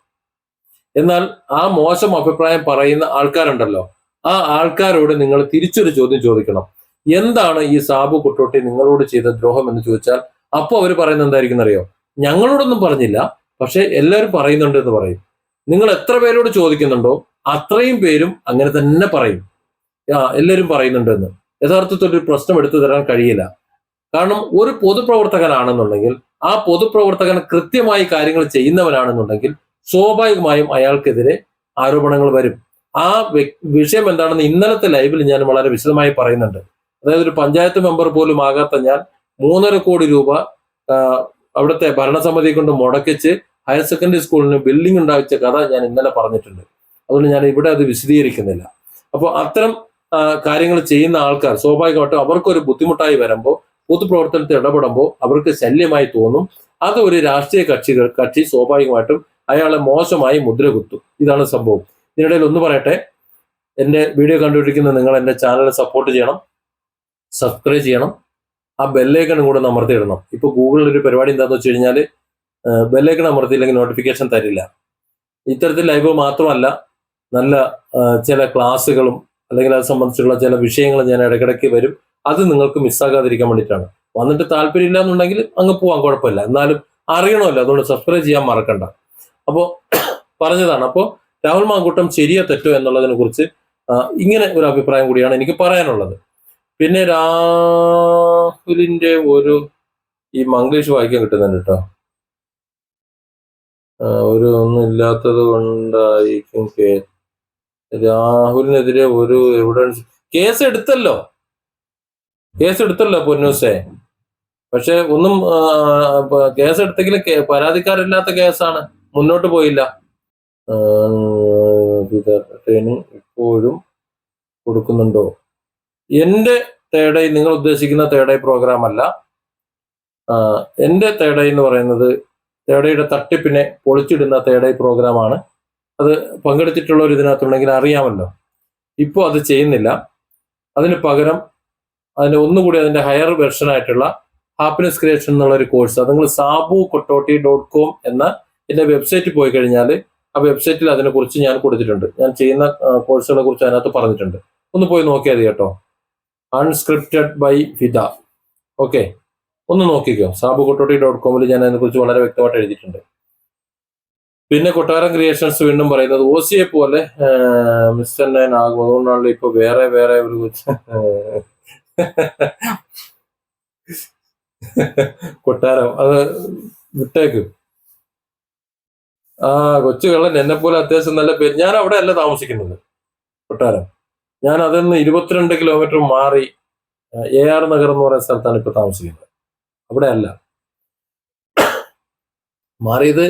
എന്നാൽ ആ മോശം അഭിപ്രായം പറയുന്ന ആൾക്കാരുണ്ടല്ലോ, ആ ആൾക്കാരോട് നിങ്ങൾ തിരിച്ചൊരു ചോദ്യം ചോദിക്കണം. എന്താണ് ഈ സാബു കുട്ടോട്ടി നിങ്ങളോട് ചെയ്ത ദ്രോഹം എന്ന് ചോദിച്ചാൽ അപ്പോൾ അവർ പറയുന്നത് എന്തായിരിക്കും അറിയോ? ഞങ്ങളോടൊന്നും പറഞ്ഞില്ല, പക്ഷെ എല്ലാവരും പറയുന്നുണ്ട് എന്ന് പറയും. നിങ്ങൾ എത്ര പേരോട് ചോദിക്കുന്നുണ്ടോ അത്രയും പേരും അങ്ങനെ തന്നെ പറയും, എല്ലാവരും പറയുന്നുണ്ട് എന്ന്. യഥാർത്ഥത്തിൽ ഒരു പ്രശ്നം എടുത്തു തരാൻ കഴിയില്ല. കാരണം ഒരു പൊതുപ്രവർത്തകനാണെന്നുണ്ടെങ്കിൽ, ആ പൊതുപ്രവർത്തകൻ കൃത്യമായി കാര്യങ്ങൾ ചെയ്യുന്നവനാണെന്നുണ്ടെങ്കിൽ സ്വാഭാവികമായും അയാൾക്കെതിരെ ആരോപണങ്ങൾ വരും. ആ വിഷയം എന്താണെന്ന് ഇന്നലത്തെ ലൈവിൽ ഞാൻ വളരെ വിശദമായി പറയുന്നുണ്ട്. അതായത് ഒരു പഞ്ചായത്ത് മെമ്പർ പോലും ആകാത്ത ഞാൻ 3.5 കോടി രൂപ അവിടുത്തെ ഭരണസമിതി കൊണ്ട് മുടക്കിച്ച് ഹയർ സെക്കൻഡറി സ്കൂളിന് ബിൽഡിംഗ് ഉണ്ടാക്കിച്ച കഥ ഞാൻ ഇന്നലെ പറഞ്ഞിട്ടുണ്ട്. അതുകൊണ്ട് ഞാൻ ഇവിടെ അത് വിശദീകരിക്കുന്നില്ല. അപ്പോൾ അത്തരം കാര്യങ്ങൾ ചെയ്യുന്ന ആൾക്കാർ സ്വാഭാവികമായിട്ടും അവർക്കൊരു ബുദ്ധിമുട്ടായി വരുമ്പോൾ, പൊതുപ്രവർത്തനത്തിൽ ഇടപെടുമ്പോൾ അവർക്ക് ശല്യമായി തോന്നും. അത് ഒരു രാഷ്ട്രീയ കക്ഷി സ്വാഭാവികമായിട്ടും അയാളെ മോശമായി മുദ്ര കുത്തും. ഇതാണ് സംഭവം. ഇതിനിടയിൽ ഒന്ന് പറയട്ടെ, എൻ്റെ വീഡിയോ കണ്ടുപിടിക്കുന്ന നിങ്ങൾ എൻ്റെ ചാനൽ സപ്പോർട്ട് ചെയ്യണം, സബ്സ്ക്രൈബ് ചെയ്യണം, ആ ബെല്ലൈക്കൺ കൂടെ ഒന്ന് അമർത്തിയിടണം. ഇപ്പോൾ ഗൂഗിളിൽ ഒരു പരിപാടി എന്താണെന്ന് വെച്ച് കഴിഞ്ഞാൽ ബെല്ലൈക്കൺ അമർത്തിയില്ലെങ്കിൽ നോട്ടിഫിക്കേഷൻ തരില്ല. ഇത്തരത്തിൽ ലൈവ് മാത്രമല്ല, നല്ല ചില ക്ലാസ്സുകളും അല്ലെങ്കിൽ അത് സംബന്ധിച്ചുള്ള ചില വിഷയങ്ങൾ ഞാൻ ഇടയ്ക്കിടയ്ക്ക് വരും. അത് നിങ്ങൾക്ക് മിസ്സാകാതിരിക്കാൻ വേണ്ടിയിട്ടാണ്. വന്നിട്ട് താല്പര്യമില്ല എന്നുണ്ടെങ്കിൽ അങ്ങ് പോവാൻ കുഴപ്പമില്ല, എന്നാലും അറിയണമല്ലോ, അതുകൊണ്ട് സബ്സ്ക്രൈബ് ചെയ്യാൻ മറക്കണ്ട. അപ്പോൾ പറഞ്ഞതാണ്. അപ്പോൾ രാഹുൽ മാങ്കൂട്ടം ശരിയോ തെറ്റോ എന്നുള്ളതിനെ കുറിച്ച് ഇങ്ങനെ ഒരു അഭിപ്രായം കൂടിയാണ് എനിക്ക് പറയാനുള്ളത്. പിന്നെ രാഹുലിന്റെ ഈ മംഗ്ലീഷ് വായിക്കാൻ കിട്ടുന്നുണ്ട് കേട്ടോ. ഒന്നും ഇല്ലാത്തത് കൊണ്ടായിരിക്കും രാഹുലിനെതിരെ ഒരു എവിഡൻസ് കേസ് എടുത്തല്ലോ പൊന്നൂസേ. പക്ഷെ ഒന്നും കേസ് എടുത്തെങ്കിലും പരാതിക്കാരില്ലാത്ത കേസാണ്, മുന്നോട്ട് പോയില്ല. ട്രെയിനിങ് ഇപ്പോഴും കൊടുക്കുന്നുണ്ടോ? എന്റെ തേർഡ് ഐ നിങ്ങൾ ഉദ്ദേശിക്കുന്ന തേർഡ് ഐ പ്രോഗ്രാം അല്ല. എന്റെ തേർഡ് ഐ എന്ന് പറയുന്നത് തേർഡ് ഐയുടെ തട്ടിപ്പിനെ പൊളിച്ചിടുന്ന തേർഡ് ഐ പ്രോഗ്രാമാണ്. അത് പങ്കെടുത്തിട്ടുള്ളവർ ഇതിനകത്തുണ്ടെങ്കിൽ അറിയാമല്ലോ. ഇപ്പോൾ അത് ചെയ്യുന്നില്ല. അതിന് പകരം ഒന്നുകൂടി അതിന്റെ ഹയർ വെർഷൻ ആയിട്ടുള്ള ഹാപ്പിനെസ് ക്രിയേഷൻ എന്നുള്ള ഒരു കോഴ്സ്, അത് നിങ്ങൾ sabukottoti.com എന്ന എന്റെ വെബ്സൈറ്റിൽ പോയി കഴിഞ്ഞാൽ ആ വെബ്സൈറ്റിൽ അതിനെക്കുറിച്ച് ഞാൻ കൊടുത്തിട്ടുണ്ട്. ഞാൻ ചെയ്യുന്ന കോഴ്സുകളെ കുറിച്ച് അതിനകത്ത് പറഞ്ഞിട്ടുണ്ട്. ഒന്ന് പോയി നോക്കിയാൽ മതി കേട്ടോ. Unscripted by Fida. ഓക്കെ, ഒന്ന് നോക്കിക്കോ. sabukottoti.com ഞാൻ അതിനെക്കുറിച്ച് വളരെ വ്യക്തമായിട്ട് എഴുതിയിട്ടുണ്ട്. പിന്നെ കൊട്ടാരം ക്രിയേഷൻസ് വീണ്ടും പറയുന്നത് ഓസിയെ പോലെ മിസ്റ്റർ നയൻ ആകും, അതുകൊണ്ടാണല്ലോ ഇപ്പൊ വേറെ ഒരു കൊട്ടാരം അത് വിട്ടേക്ക്. കൊച്ചുകള്ളൻ എന്നെ പോലെ അത്യാവശ്യം നല്ല പേര്. ഞാൻ അവിടെ അല്ല താമസിക്കുന്നത്, കൊട്ടാരം. ഞാൻ അതിൽ നിന്ന് 22 കിലോമീറ്റർ മാറി AR നഗർ എന്ന് പറയുന്ന സ്ഥലത്താണ് ഇപ്പൊ താമസിക്കുന്നത്. അവിടെ അല്ല മാറിയത്,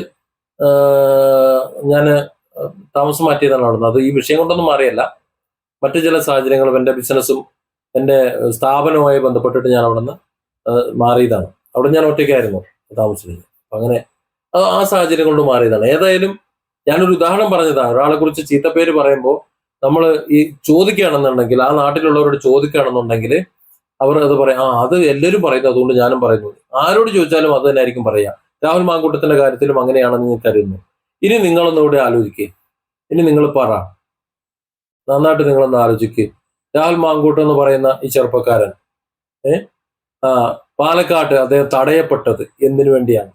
ഞാൻ താമസം മാറ്റിയതാണ് അവിടെ നിന്ന്. അത് ഈ വിഷയം കൊണ്ടൊന്നും മാറിയല്ല, മറ്റു ചില സാഹചര്യങ്ങളും എൻ്റെ ബിസിനസ്സും എൻ്റെ സ്ഥാപനവുമായി ബന്ധപ്പെട്ടിട്ട് ഞാൻ അവിടെ നിന്ന് മാറിയതാണ്. അവിടെ ഞാൻ ഒറ്റയ്ക്കായിരുന്നു താമസിക്കുന്നത്. അങ്ങനെ ആ സാഹചര്യം കൊണ്ട് മാറിയതാണ്. ഏതായാലും ഞാനൊരു ഉദാഹരണം പറഞ്ഞതാണ്. ഒരാളെ കുറിച്ച് ചീത്തപ്പേര് പറയുമ്പോൾ നമ്മൾ ഈ ചോദിക്കുകയാണെന്നുണ്ടെങ്കിൽ, ആ നാട്ടിലുള്ളവരോട് ചോദിക്കുകയാണെന്നുണ്ടെങ്കിൽ അവർ അത് പറയാം, അത് എല്ലാവരും പറയുന്നു അതുകൊണ്ട് ഞാനും പറയുന്നു. ആരോട് ചോദിച്ചാലും അത് തന്നെ ആയിരിക്കും പറയാം. രാഹുൽ മാങ്കൂട്ടത്തിന്റെ കാര്യത്തിലും അങ്ങനെയാണെന്ന് ഞാൻ കരുതുന്നു. ഇനി നിങ്ങളൊന്നുകൂടെ ആലോചിക്കുക. ഇനി നിങ്ങൾ പറ, നന്നായിട്ട് നിങ്ങളൊന്ന് ആലോചിക്കുക. രാഹുൽ മാങ്കൂട്ടം എന്ന് പറയുന്ന ഈ ചെറുപ്പക്കാരൻ പാലക്കാട്ട് അദ്ദേഹം തടയപ്പെട്ടത് എന്തിനു വേണ്ടിയാണ്?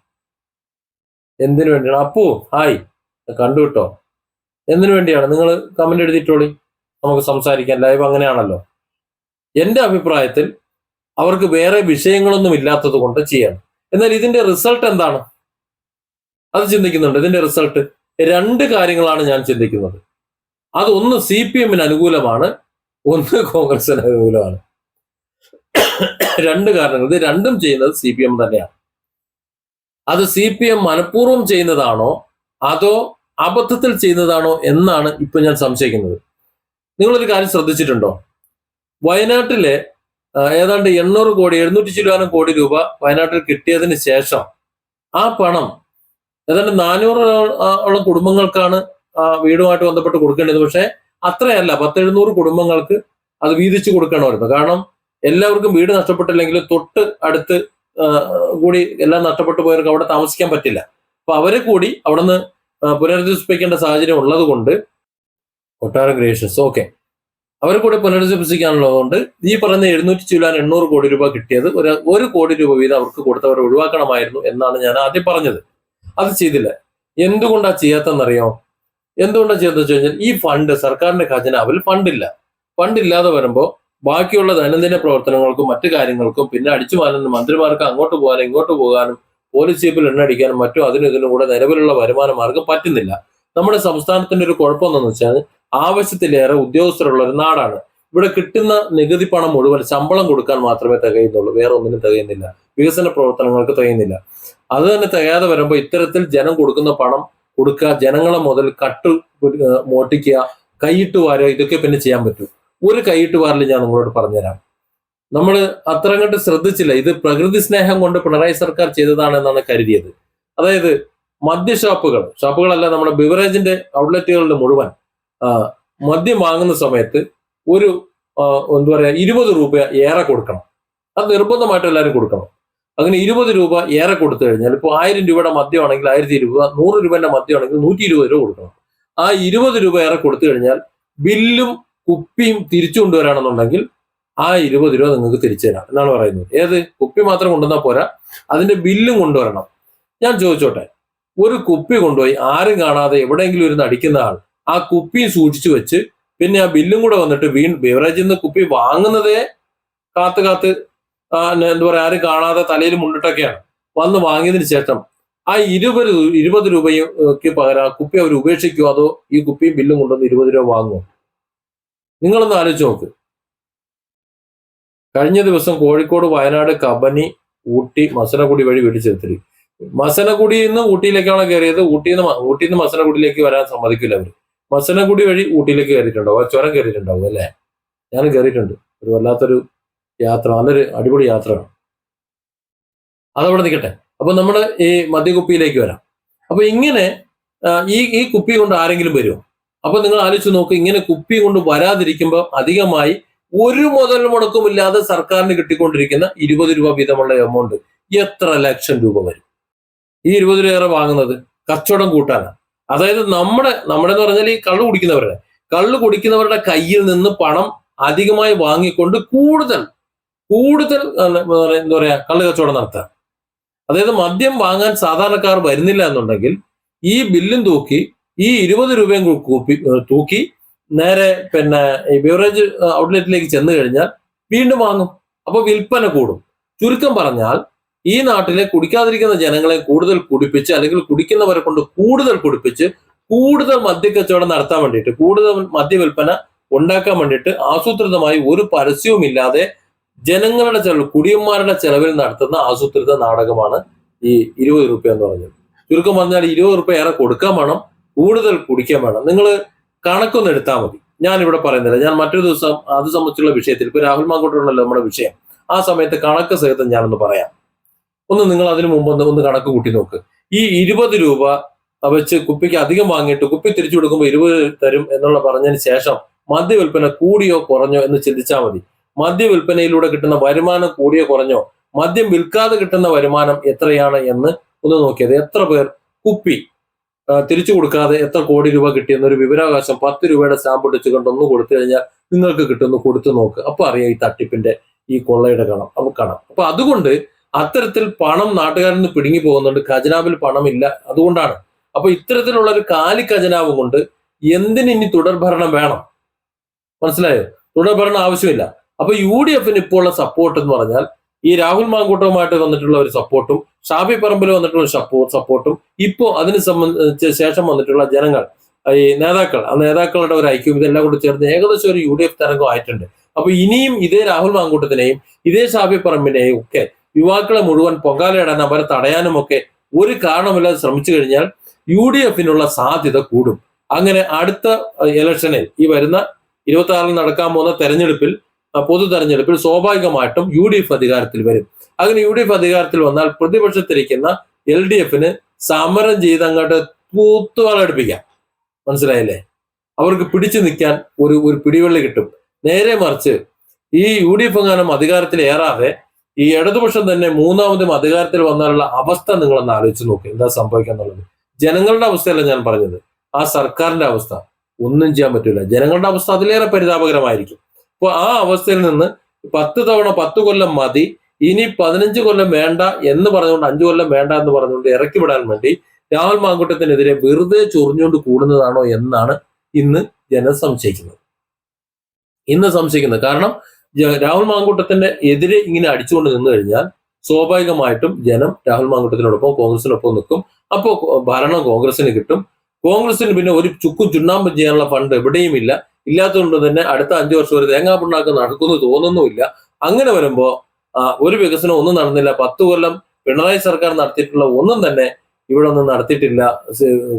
അപ്പു ഹായ്, കണ്ടു കിട്ടോ? എന്തിനു വേണ്ടിയാണ്? നിങ്ങൾ കമന്റ് എഴുതിയിട്ടോളി, നമുക്ക് സംസാരിക്കാം. ലൈവ് അങ്ങനെയാണല്ലോ. എന്റെ അഭിപ്രായത്തിൽ അവർക്ക് വേറെ വിഷയങ്ങളൊന്നും ഇല്ലാത്തത് കൊണ്ട് ചെയ്യണം. എന്നാൽ ഇതിന്റെ റിസൾട്ട് എന്താണ്? അത് ചിന്തിക്കുന്നുണ്ട്. ഇതിന്റെ റിസൾട്ട് 2 കാര്യങ്ങളാണ് ഞാൻ ചിന്തിക്കുന്നത്. അതൊന്ന് CPM അനുകൂലമാണ്, ഒന്ന് കോൺഗ്രസിന് അനുകൂലമാണ്. 2 കാരണങ്ങൾ. ഇത് രണ്ടും ചെയ്യുന്നത് CPM തന്നെയാണ്. അത് CPM മനഃപൂർവ്വം ചെയ്യുന്നതാണോ അതോ അബദ്ധത്തിൽ ചെയ്യുന്നതാണോ എന്നാണ് ഇപ്പൊ ഞാൻ സംശയിക്കുന്നത്. നിങ്ങളൊരു കാര്യം ശ്രദ്ധിച്ചിട്ടുണ്ടോ? വയനാട്ടിലെ ഏതാണ്ട് 800 കോടി 700 കോടി രൂപ വയനാട്ടിൽ കിട്ടിയതിന് ശേഷം ആ പണം ഏതാണ്ട് 400 കുടുംബങ്ങൾക്കാണ് വീടുമായിട്ട് ബന്ധപ്പെട്ട് കൊടുക്കേണ്ടത്. പക്ഷെ അത്രയല്ല, 10-700 കുടുംബങ്ങൾക്ക് അത് വീതിച്ചു കൊടുക്കണമായിരുന്നു. കാരണം എല്ലാവർക്കും വീട് നഷ്ടപ്പെട്ടില്ലെങ്കിലും തൊട്ട് അടുത്ത് കൂടി എല്ലാം നഷ്ടപ്പെട്ടു പോയവർക്ക് അവിടെ താമസിക്കാൻ പറ്റില്ല. അപ്പൊ അവരെ കൂടി അവിടെ നിന്ന് പുനരധിവസിപ്പിക്കേണ്ട സാഹചര്യം ഉള്ളത് കൊണ്ട് കൊട്ടാരം ക്രിയേഷൻസ് അവരെ കൂടി പുനരധിവസിക്കാനുള്ളതുകൊണ്ട് ഈ പറയുന്ന 700 കോടി രൂപ കിട്ടിയത് 1 കോടി രൂപ വീതം അവർക്ക് കൊടുത്തവരെ ഒഴിവാക്കണമായിരുന്നു എന്നാണ് ഞാൻ ആദ്യം പറഞ്ഞത്. അത് ചെയ്തില്ല. എന്തുകൊണ്ടാണ് ചെയ്യാത്തെന്നറിയോ? എന്തുകൊണ്ടാണ് ചെയ്തെന്ന് വെച്ച് കഴിഞ്ഞാൽ ഈ ഫണ്ട് സർക്കാരിന്റെ ഖജനാവിൽ ഫണ്ടില്ലാതെ വരുമ്പോൾ ബാക്കിയുള്ള ദൈനംദിന പ്രവർത്തനങ്ങൾക്കും മറ്റു കാര്യങ്ങൾക്കും പിന്നെ അടിച്ചു മാറ്റുന്ന മന്ത്രിമാർക്ക് അങ്ങോട്ട് പോകാനും ഇങ്ങോട്ട് പോകാനും പോലീസ് ജീപ്പിൽ എണ്ണടിക്കാനും മറ്റും ഇതിനും കൂടെ നിലവിലുള്ള വരുമാന മാർഗം പറ്റുന്നില്ല. നമ്മുടെ സംസ്ഥാനത്തിന്റെ ഒരു കുഴപ്പമെന്നു വെച്ചാൽ ആവശ്യത്തിലേറെ ഉദ്യോഗസ്ഥരുള്ള ഒരു നാടാണ്. ഇവിടെ കിട്ടുന്ന നികുതി പണം മുഴുവൻ ശമ്പളം കൊടുക്കാൻ മാത്രമേ തികയുന്നുള്ളൂ, വേറെ ഒന്നിനും തികയുന്നില്ല. വികസന പ്രവർത്തനങ്ങൾക്ക് തികയുന്നില്ല. അത് തന്നെ തികയാതെ വരുമ്പോൾ ഇത്തരത്തിൽ ജനം കൊടുക്കുന്ന പണം കൊടുക്കുക, ജനങ്ങളെ മുതൽ മോട്ടിക്കുക, കൈയിട്ട് വാരുക, ഇതൊക്കെ പിന്നെ ചെയ്യാൻ പറ്റും. ഒരു കൈയിട്ട് വാരൽ ഞാൻ നിങ്ങളോട് പറഞ്ഞുതരാം. നമ്മൾ അത്ര അങ്ങോട്ട് ശ്രദ്ധിച്ചില്ല. ഇത് പ്രകൃതി സ്നേഹം കൊണ്ട് പിണറായി സർക്കാർ ചെയ്തതാണെന്നാണ് കരുതിയത്. അതായത് ഷോപ്പുകളല്ല, നമ്മുടെ ബിവറേജിന്റെ ഔട്ട്ലെറ്റുകളുടെ മുഴുവൻ മദ്യം വാങ്ങുന്ന സമയത്ത് ഒരു എന്താ പറയാ 20 രൂപ ഏറെ കൊടുക്കണം. അത് നിർബന്ധമായിട്ട് എല്ലാവരും കൊടുക്കണം. അങ്ങനെ 20 രൂപ ഏറെ കൊടുത്തു കഴിഞ്ഞാൽ ഇപ്പോൾ 1000 രൂപയുടെ മദ്യമാണെങ്കിൽ 1020, 100 രൂപയുടെ മദ്യമാണെങ്കിൽ 120 രൂപ കൊടുക്കണം. ആ 20 രൂപ ഏറെ കൊടുത്തു കഴിഞ്ഞാൽ ബില്ലും കുപ്പിയും തിരിച്ചു കൊണ്ടുവരാണെന്നുണ്ടെങ്കിൽ ആ 20 രൂപ നിങ്ങൾക്ക് തിരിച്ചു തരാം എന്നാണ് പറയുന്നത്. ഏത് കുപ്പി മാത്രം കൊണ്ടുവന്നാൽ പോരാ, അതിന്റെ ബില്ലും കൊണ്ടുവരണം. ഞാൻ ചോദിച്ചോട്ടെ, ഒരു കുപ്പി കൊണ്ടുപോയി ആരും കാണാതെ എവിടെയെങ്കിലും ഇരുന്ന് അടിക്കുന്ന ആൾ ആ കുപ്പിയും സൂക്ഷിച്ചു വെച്ച് പിന്നെ ആ ബില്ലും കൂടെ വന്നിട്ട് ബിവറേജിൽ നിന്ന് കുപ്പി വാങ്ങുന്നതേ കാത്ത് എന്താ പറയാ ആരും കാണാതെ തലയിൽ മുണ്ടിട്ടൊക്കെയാണ് വന്ന് വാങ്ങിയതിന് ശേഷം ആ 20 രൂപയ്ക്ക് പകരം ആ കുപ്പി അവർ ഉപേക്ഷിക്കുമോ, അതോ ഈ കുപ്പിയും ബില്ലും കൊണ്ടുവന്ന് 20 രൂപ വാങ്ങുമോ? നിങ്ങളൊന്ന് ആലോചിച്ച് നോക്ക്. കഴിഞ്ഞ ദിവസം കോഴിക്കോട്, വയനാട്, കബനി, ഊട്ടി, മസനഗുഡി വഴി വെടിച്ചെടുത്തിരി. മസനഗുഡിയിൽ നിന്ന് ഊട്ടിയിലേക്കാണ് കയറിയത്. ഊട്ടിയിൽ നിന്ന് മസനഗുഡിയിലേക്ക് വരാൻ സമ്മതിക്കില്ല അവര്. മസനഗുഡി വഴി ഊട്ടിയിലേക്ക് കയറിയിട്ടുണ്ടാവും, ആ ചുരം കയറിയിട്ടുണ്ടാവും അല്ലേ? ഞാനും കയറിയിട്ടുണ്ട്. ഒരു വല്ലാത്തൊരു യാത്ര, നല്ലൊരു അടിപൊളി യാത്രയാണ്. അതവിടെ നിൽക്കട്ടെ. അപ്പൊ നമ്മുടെ ഈ മദ്യക്കുപ്പിയിലേക്ക് വരാം. അപ്പൊ ഇങ്ങനെ ഈ കുപ്പി കൊണ്ട് ആരെങ്കിലും വരുമോ? അപ്പൊ നിങ്ങൾ ആലോചിച്ച് നോക്ക്, ഇങ്ങനെ കുപ്പി കൊണ്ട് വരാതിരിക്കുമ്പോൾ അധികമായി ഒരു മുതൽ മുടക്കുമില്ലാതെ സർക്കാരിന് കിട്ടിക്കൊണ്ടിരിക്കുന്ന 20 രൂപ വീതമുള്ള എമൗണ്ട് എത്ര ലക്ഷം രൂപ വരും? ഈ 20 രൂപ ഏറെ വാങ്ങുന്നത് കച്ചവടം കൂട്ടാനാണ്. അതായത് നമ്മുടെ എന്ന് പറഞ്ഞാൽ ഈ കള്ളു കുടിക്കുന്നവരുടെ കയ്യിൽ നിന്ന് പണം അധികമായി വാങ്ങിക്കൊണ്ട് കൂടുതൽ എന്താ പറയാ കള്ളു കച്ചവടം നടത്തുക. അതായത് മദ്യം വാങ്ങാൻ സാധാരണക്കാർ വരുന്നില്ല എന്നുണ്ടെങ്കിൽ ഈ ബില്ലും തൂക്കി ഈ 20 രൂപയും തൂക്കി നേരെ പിന്നെ ഈ ബിവറേജ് ഔട്ട്ലെറ്റിലേക്ക് ചെന്ന് കഴിഞ്ഞാൽ വീണ്ടും വാങ്ങും. അപ്പൊ വിൽപ്പന കൂടും. ചുരുക്കം പറഞ്ഞാൽ ഈ നാട്ടിലെ കുടിക്കാതിരിക്കുന്ന ജനങ്ങളെ കൂടുതൽ കുടിപ്പിച്ച്, അല്ലെങ്കിൽ കുടിക്കുന്നവരെ കൊണ്ട് കൂടുതൽ കുടിപ്പിച്ച്, കൂടുതൽ മദ്യക്കച്ചവടം നടത്താൻ വേണ്ടിയിട്ട്, കൂടുതൽ മദ്യവിൽപ്പന ഉണ്ടാക്കാൻ വേണ്ടിയിട്ട് ആസൂത്രിതമായി ഒരു പരസ്യവും ഇല്ലാതെ ജനങ്ങളുടെ കുടിയന്മാരുടെ ചെലവിൽ നടത്തുന്ന ആസൂത്രിത നാടകമാണ് ഈ 20 രൂപ എന്ന് പറഞ്ഞത്. ചുരുക്കം പറഞ്ഞാൽ 20 രൂപ ഏറെ കൊടുക്കാൻ വേണം, കൂടുതൽ കുടിക്കാൻ വേണം. നിങ്ങൾ കണക്കൊന്നും എടുത്താൽ മതി. ഞാൻ ഇവിടെ പറയുന്നില്ല. ഞാൻ മറ്റൊരു ദിവസം അത് സംബന്ധിച്ചുള്ള വിഷയത്തിൽ, ഇപ്പൊ രാഹുൽ മാങ്കൂട്ടമാണല്ലോ നമ്മുടെ വിഷയം, ആ സമയത്ത് കണക്ക് സഹിതം ഞാനൊന്ന് പറയാം. നിങ്ങൾ അതിനു മുമ്പ് ഒന്ന് കണക്ക് കൂട്ടി നോക്ക്. ഈ 20 രൂപ വെച്ച് കുപ്പിക്ക് അധികം വാങ്ങിയിട്ട് കുപ്പി തിരിച്ചു കൊടുക്കുമ്പോൾ 20 തരും എന്നുള്ള പറഞ്ഞതിന് ശേഷം മദ്യവിൽപ്പന കൂടിയോ കുറഞ്ഞോ എന്ന് ചിന്തിച്ചാൽ മതി. മദ്യവിൽപ്പനയിലൂടെ കിട്ടുന്ന വരുമാനം കൂടിയോ കുറഞ്ഞോ, മദ്യം വിൽക്കാതെ കിട്ടുന്ന വരുമാനം എത്രയാണ് എന്ന് ഒന്ന് നോക്കിയത്. എത്ര പേർ കുപ്പി തിരിച്ചു കൊടുക്കാതെ എത്ര കോടി രൂപ കിട്ടിയെന്നൊരു വിവരാവകാശം 10 രൂപയുടെ സ്റ്റാമ്പ് ഒട്ടിച്ചുകൊണ്ട് ഒന്ന് കൊടുത്തു കഴിഞ്ഞാൽ നിങ്ങൾക്ക് കിട്ടുന്നു, കൊടുത്തു നോക്ക്. അപ്പൊ അറിയാം ഈ തട്ടിപ്പിന്റെ ഈ കൊള്ളയുടെ കണം. അപ്പൊ അതുകൊണ്ട് അത്തരത്തിൽ പണം നാട്ടുകാരിൽ നിന്ന് പിടുങ്ങി പോകുന്നുണ്ട്. ഖജനാവിൽ പണമില്ല. അതുകൊണ്ടാണ്. അപ്പൊ ഇത്തരത്തിലുള്ള ഒരു കാലി ഖജനാവ് കൊണ്ട് എന്തിനി തുടർഭരണം വേണം? മനസ്സിലായോ? തുടർഭരണം ആവശ്യമില്ല. അപ്പൊ UDF ഇപ്പോൾ ഉള്ള സപ്പോർട്ട് എന്ന് പറഞ്ഞാൽ ഈ രാഹുൽ മാങ്കൂട്ടവുമായിട്ട് വന്നിട്ടുള്ള ഒരു സപ്പോർട്ടും, ഷാഫി പറമ്പിൽ വന്നിട്ടുള്ള സപ്പോർട്ടും, ഇപ്പോ അതിന് സംബന്ധിച്ച ശേഷം വന്നിട്ടുള്ള ജനങ്ങൾ, ഈ നേതാക്കൾ, ആ നേതാക്കളുടെ ഒരു ഐക്യം, ഇതെല്ലാം കൂടി ചേർന്ന് ഏകദേശം ഒരു UDF തരംഗം ആയിട്ടുണ്ട്. അപ്പൊ ഇനിയും ഇതേ രാഹുൽ മാങ്കൂട്ടത്തിനെയും ഇതേ ഷാഫി പറമ്പിനെയും ഒക്കെ യുവാക്കളെ മുഴുവൻ പൊങ്കാലയിടാൻ, അവരെ തടയാനും ഒക്കെ ഒരു കാരണമില്ലാതെ ശ്രമിച്ചു കഴിഞ്ഞാൽ UDFനുള്ള സാധ്യത കൂടും. അങ്ങനെ അടുത്ത ഇലക്ഷനിൽ, ഈ വരുന്ന 26-ൽ നടക്കാൻ പോകുന്ന തെരഞ്ഞെടുപ്പിൽ, പൊതു തെരഞ്ഞെടുപ്പിൽ സ്വാഭാവികമായിട്ടും UDF അധികാരത്തിൽ വരും. അങ്ങനെ UDF അധികാരത്തിൽ വന്നാൽ പ്രതിപക്ഷത്തിരിക്കുന്ന LDFന് സമരം ചെയ്ത് അങ്ങോട്ട് തൂത്തുവാളടുപ്പിക്കാം. മനസ്സിലായില്ലേ? അവർക്ക് പിടിച്ചു നിൽക്കാൻ ഒരു പിടിവള്ളി കിട്ടും. നേരെ മറിച്ച് ഈ UDF എങ്ങാനും അധികാരത്തിൽ ഏറാതെ ഈ ഇടതുപക്ഷം തന്നെ മൂന്നാമതും അധികാരത്തിൽ വന്നാലുള്ള അവസ്ഥ നിങ്ങളൊന്ന് ആലോചിച്ച് നോക്കുക, എന്താ സംഭവിക്കുക എന്നുള്ളത്. ജനങ്ങളുടെ അവസ്ഥയല്ല ഞാൻ പറഞ്ഞത്, ആ സർക്കാരിന്റെ അവസ്ഥ. ഒന്നും ചെയ്യാൻ പറ്റില്ല. ജനങ്ങളുടെ അവസ്ഥ അതിലേറെ പരിതാപകരമായിരിക്കും. അപ്പൊ ആ അവസ്ഥയിൽ നിന്ന് 10 തവണ 10 കൊല്ലം മതി, ഇനി 15 കൊല്ലം വേണ്ട എന്ന് പറഞ്ഞുകൊണ്ട്, 5 കൊല്ലം വേണ്ട എന്ന് പറഞ്ഞുകൊണ്ട് ഇറക്കി വിടാൻ വേണ്ടി രാഹുൽ മാങ്കൂട്ടത്തിനെതിരെ വെറുതെ ചൊറിഞ്ഞുകൊണ്ട് കൂടുന്നതാണോ എന്നാണ് ഇന്ന് ജനം സംശയിക്കുന്നത്. കാരണം രാഹുൽ മാങ്കൂട്ടത്തിന്റെ എതിരെ ഇങ്ങനെ അടിച്ചുകൊണ്ട് നിന്ന് കഴിഞ്ഞാൽ സ്വാഭാവികമായിട്ടും ജനം രാഹുൽ മാങ്കൂട്ടത്തിനോടൊപ്പം കോൺഗ്രസിനൊപ്പം നിൽക്കും. അപ്പോൾ ഭരണം കോൺഗ്രസിന് കിട്ടും. കോൺഗ്രസിന് പിന്നെ ഒരു ചുക്കും ചുണ്ണാമ്പും ചെയ്യാനുള്ള ഫണ്ട് എവിടെയും ഇല്ല. ഇല്ലാത്തതുകൊണ്ട് തന്നെ അടുത്ത 5 വർഷം ഒരു തേങ്ങാപ്പിണ്ണാക്ക് നടക്കുമെന്ന് തോന്നുന്നുമില്ല. അങ്ങനെ വരുമ്പോ ഒരു വികസനം ഒന്നും നടന്നില്ല. 10 കൊല്ലം പിണറായി സർക്കാർ നടത്തിയിട്ടുള്ള ഒന്നും തന്നെ ഇവിടെ ഒന്നും നടത്തിയിട്ടില്ല,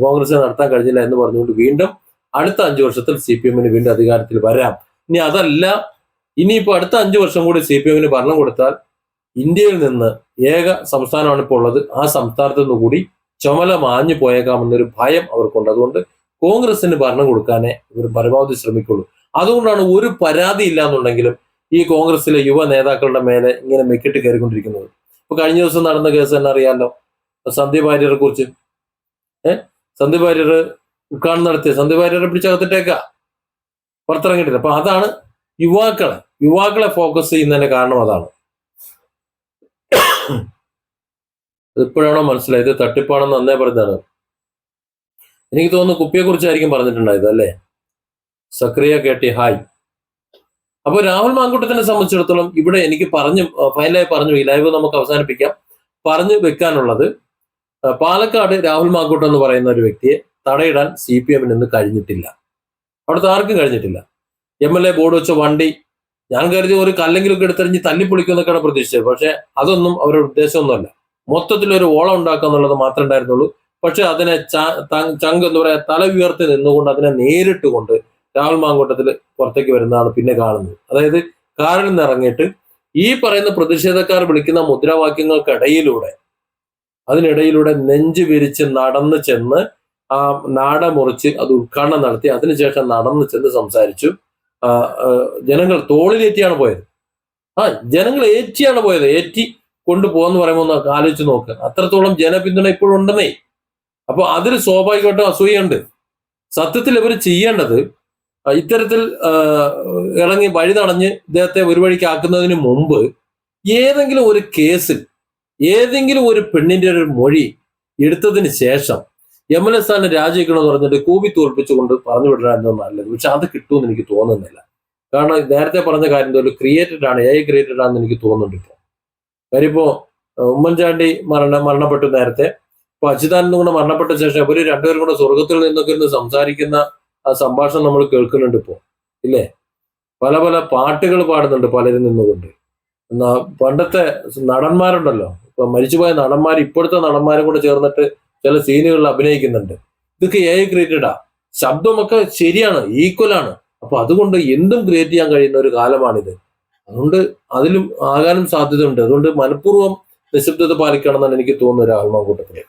കോൺഗ്രസിന് നടത്താൻ കഴിഞ്ഞില്ല എന്ന് പറഞ്ഞുകൊണ്ട് വീണ്ടും അടുത്ത 5 വർഷത്തിൽ CPMന് വീണ്ടും അധികാരത്തിൽ വരാം. ഇനി അതല്ല, ഇനിയിപ്പോ അടുത്ത 5 വർഷം കൂടി CPMന് ഭരണം കൊടുത്താൽ ഇന്ത്യയിൽ നിന്ന് ഏക സംസ്ഥാനമാണ് ഇപ്പോൾ ഉള്ളത്, ആ സംസ്ഥാനത്തു നിന്ന് കൂടി ചുമല മാഞ്ഞു പോയേക്കാമെന്നൊരു ഭയം അവർക്കുണ്ട്. അതുകൊണ്ട് കോൺഗ്രസിന് ഭരണം കൊടുക്കാനേ ഇവർ പരമാവധി ശ്രമിക്കുള്ളൂ. അതുകൊണ്ടാണ് ഒരു പരാതി ഇല്ല എന്നുണ്ടെങ്കിലും ഈ കോൺഗ്രസിലെ യുവ നേതാക്കളുടെ മേലെ ഇങ്ങനെ മെക്കിട്ട് കയറിക്കൊണ്ടിരിക്കുന്നത്. ഇപ്പൊ കഴിഞ്ഞ ദിവസം നടന്ന കേസ് തന്നെ അറിയാമല്ലോ, സന്ദീപ് വാര്യരെ കുറിച്ച്. സന്ദീപ് വാര്യർ ഉദ്ഘാടനം നടത്തിയ സന്ദീപ് വാര്യരെ പിടിച്ചകത്തിട്ടേക്ക, പുറത്തിറങ്ങിയിട്ടില്ല. അപ്പൊ അതാണ് യുവാക്കളെ ഫോക്കസ് ചെയ്യുന്നതിന്റെ കാരണം. അതാണ്. ഇപ്പോഴാണോ മനസ്സിലായത് തട്ടിപ്പാണെന്ന് അന്നേ പറഞ്ഞതാണ്. എനിക്ക് തോന്നുന്നു കുപ്പിയെ കുറിച്ചായിരിക്കും പറഞ്ഞിട്ടുണ്ടായത് അല്ലേ? സക്രിയ കേട്ടി ഹായ്. അപ്പോൾ രാഹുൽ മാങ്കൂട്ടത്തിനെ സംബന്ധിച്ചിടത്തോളം ഇവിടെ എനിക്ക് ഫൈനലായി പറഞ്ഞു, ഈ ലൈവ് നമുക്ക് അവസാനിപ്പിക്കാം. പറഞ്ഞു വെക്കാനുള്ളത്, പാലക്കാട് രാഹുൽ മാങ്കൂട്ടം എന്ന് പറയുന്ന ഒരു വ്യക്തിയെ തടയിടാൻ CPM ഇന്ന് കഴിഞ്ഞിട്ടില്ല. അവിടുത്തെ ആർക്കും കഴിഞ്ഞിട്ടില്ല. MLA ബോർഡ് വെച്ച വണ്ടി ഞാൻ കരുതി ഒരു കല്ലെങ്കിലൊക്കെ എടുത്തെറിഞ്ഞ് തല്ലിപ്പൊളിക്കുമെന്നൊക്കെയാണ് പ്രതീക്ഷിച്ചത്. പക്ഷെ അതൊന്നും അവരുടെ ഉദ്ദേശമൊന്നുമല്ല. മൊത്തത്തിലൊരു ഓളം ഉണ്ടാക്കുക എന്നുള്ളത് മാത്രമേ ഉണ്ടായിരുന്നുള്ളൂ. പക്ഷെ അതിനെ ചങ്ക് എന്താ പറയാ, തല ഉയർത്തി നിന്നുകൊണ്ട് അതിനെ നേരിട്ട് കൊണ്ട് രാഹുൽ മാങ്കൂട്ടത്തിൽ പുറത്തേക്ക് വരുന്നതാണ് പിന്നെ കാണുന്നത്. അതായത് കാറിൽ നിന്ന് ഇറങ്ങിയിട്ട് ഈ പറയുന്ന പ്രതിഷേധക്കാർ വിളിക്കുന്ന അതിനിടയിലൂടെ നെഞ്ചു വിരിച്ച് നടന്നു ചെന്ന് ആ നാട മുറിച്ച് അത് ഉദ്ഘാടനം നടത്തി. അതിനുശേഷം നടന്നു ചെന്ന് സംസാരിച്ചു. ജനങ്ങൾ തോളിലേറ്റിയാണ് പോയത്. ജനങ്ങൾ ഏറ്റിയാണ് പോയത്. ഏറ്റി കൊണ്ടുപോകുന്ന പറയുമ്പോൾ ഒന്ന് ആലോചിച്ച് നോക്ക്. അത്രത്തോളം ജനപിന്തുണ ഇപ്പോഴും ഉണ്ടെന്നേ. അപ്പൊ അതിൽ സ്വാഭാവികമായിട്ടും അസൂയുണ്ട്. സത്യത്തിൽ ഇവർ ചെയ്യേണ്ടത് ഇത്തരത്തിൽ ഇറങ്ങി വഴി തടഞ്ഞ് ഇദ്ദേഹത്തെ ഒരു വഴിക്കാക്കുന്നതിന് മുമ്പ് ഏതെങ്കിലും ഒരു കേസിൽ ഏതെങ്കിലും ഒരു പെണ്ണിന്റെ ഒരു മൊഴി എടുത്തതിന് ശേഷം MLA സ്ഥാനം രാജിവെക്കണമെന്ന് പറഞ്ഞിട്ട് കൂവി തോൽപ്പിച്ചുകൊണ്ട് പറഞ്ഞു വിടാനായിരുന്നു നല്ലത്. പക്ഷെ അത് കിട്ടുമെന്ന് എനിക്ക് തോന്നുന്നില്ല. കാരണം നേരത്തെ പറഞ്ഞ കാര്യം തോലും ക്രിയേറ്റഡ് ആണ്, AI ക്രിയേറ്റഡ് ആണെന്ന് എനിക്ക് തോന്നുന്നുണ്ട്. കാര്യം ഇപ്പോ ഉമ്മൻചാണ്ടി മരണപ്പെട്ടു നേരത്തെ. ഇപ്പൊ അച്യുതാനന്ദൻ കൂടെ മരണപ്പെട്ട ശേഷം ഇവര് രണ്ടുപേരും കൂടെ സ്വർഗത്തിൽ നിന്നൊക്കെ ഇരുന്ന് സംസാരിക്കുന്ന ആ സംഭാഷണം നമ്മൾ കേൾക്കുന്നുണ്ട് ഇപ്പോ, ഇല്ലേ? പല പല പാട്ടുകൾ പാടുന്നുണ്ട് പലരും നിന്നുകൊണ്ട്. പണ്ടത്തെ നടന്മാരുണ്ടല്ലോ, ഇപ്പൊ മരിച്ചുപോയ നടന്മാർ ഇപ്പോഴത്തെ നടന്മാരും കൂടെ ചേർന്നിട്ട് ചില സീനുകളിൽ അഭിനയിക്കുന്നുണ്ട്. ഇതൊക്കെ AI ക്രിയേറ്റഡാ. ശബ്ദമൊക്കെ ശരിയാണ്, ഈക്വലാണ്. അപ്പൊ അതുകൊണ്ട് എന്തും ക്രിയേറ്റ് ചെയ്യാൻ കഴിയുന്ന ഒരു കാലമാണിത്. അതുകൊണ്ട് അതിലും ആകാനും സാധ്യതയുണ്ട്. അതുകൊണ്ട് മനഃപൂർവ്വം നിശബ്ദത പാലിക്കണമെന്നാണ് എനിക്ക് തോന്നുന്നത് രാഹുൽ മാങ്കൂട്ടത്തില്.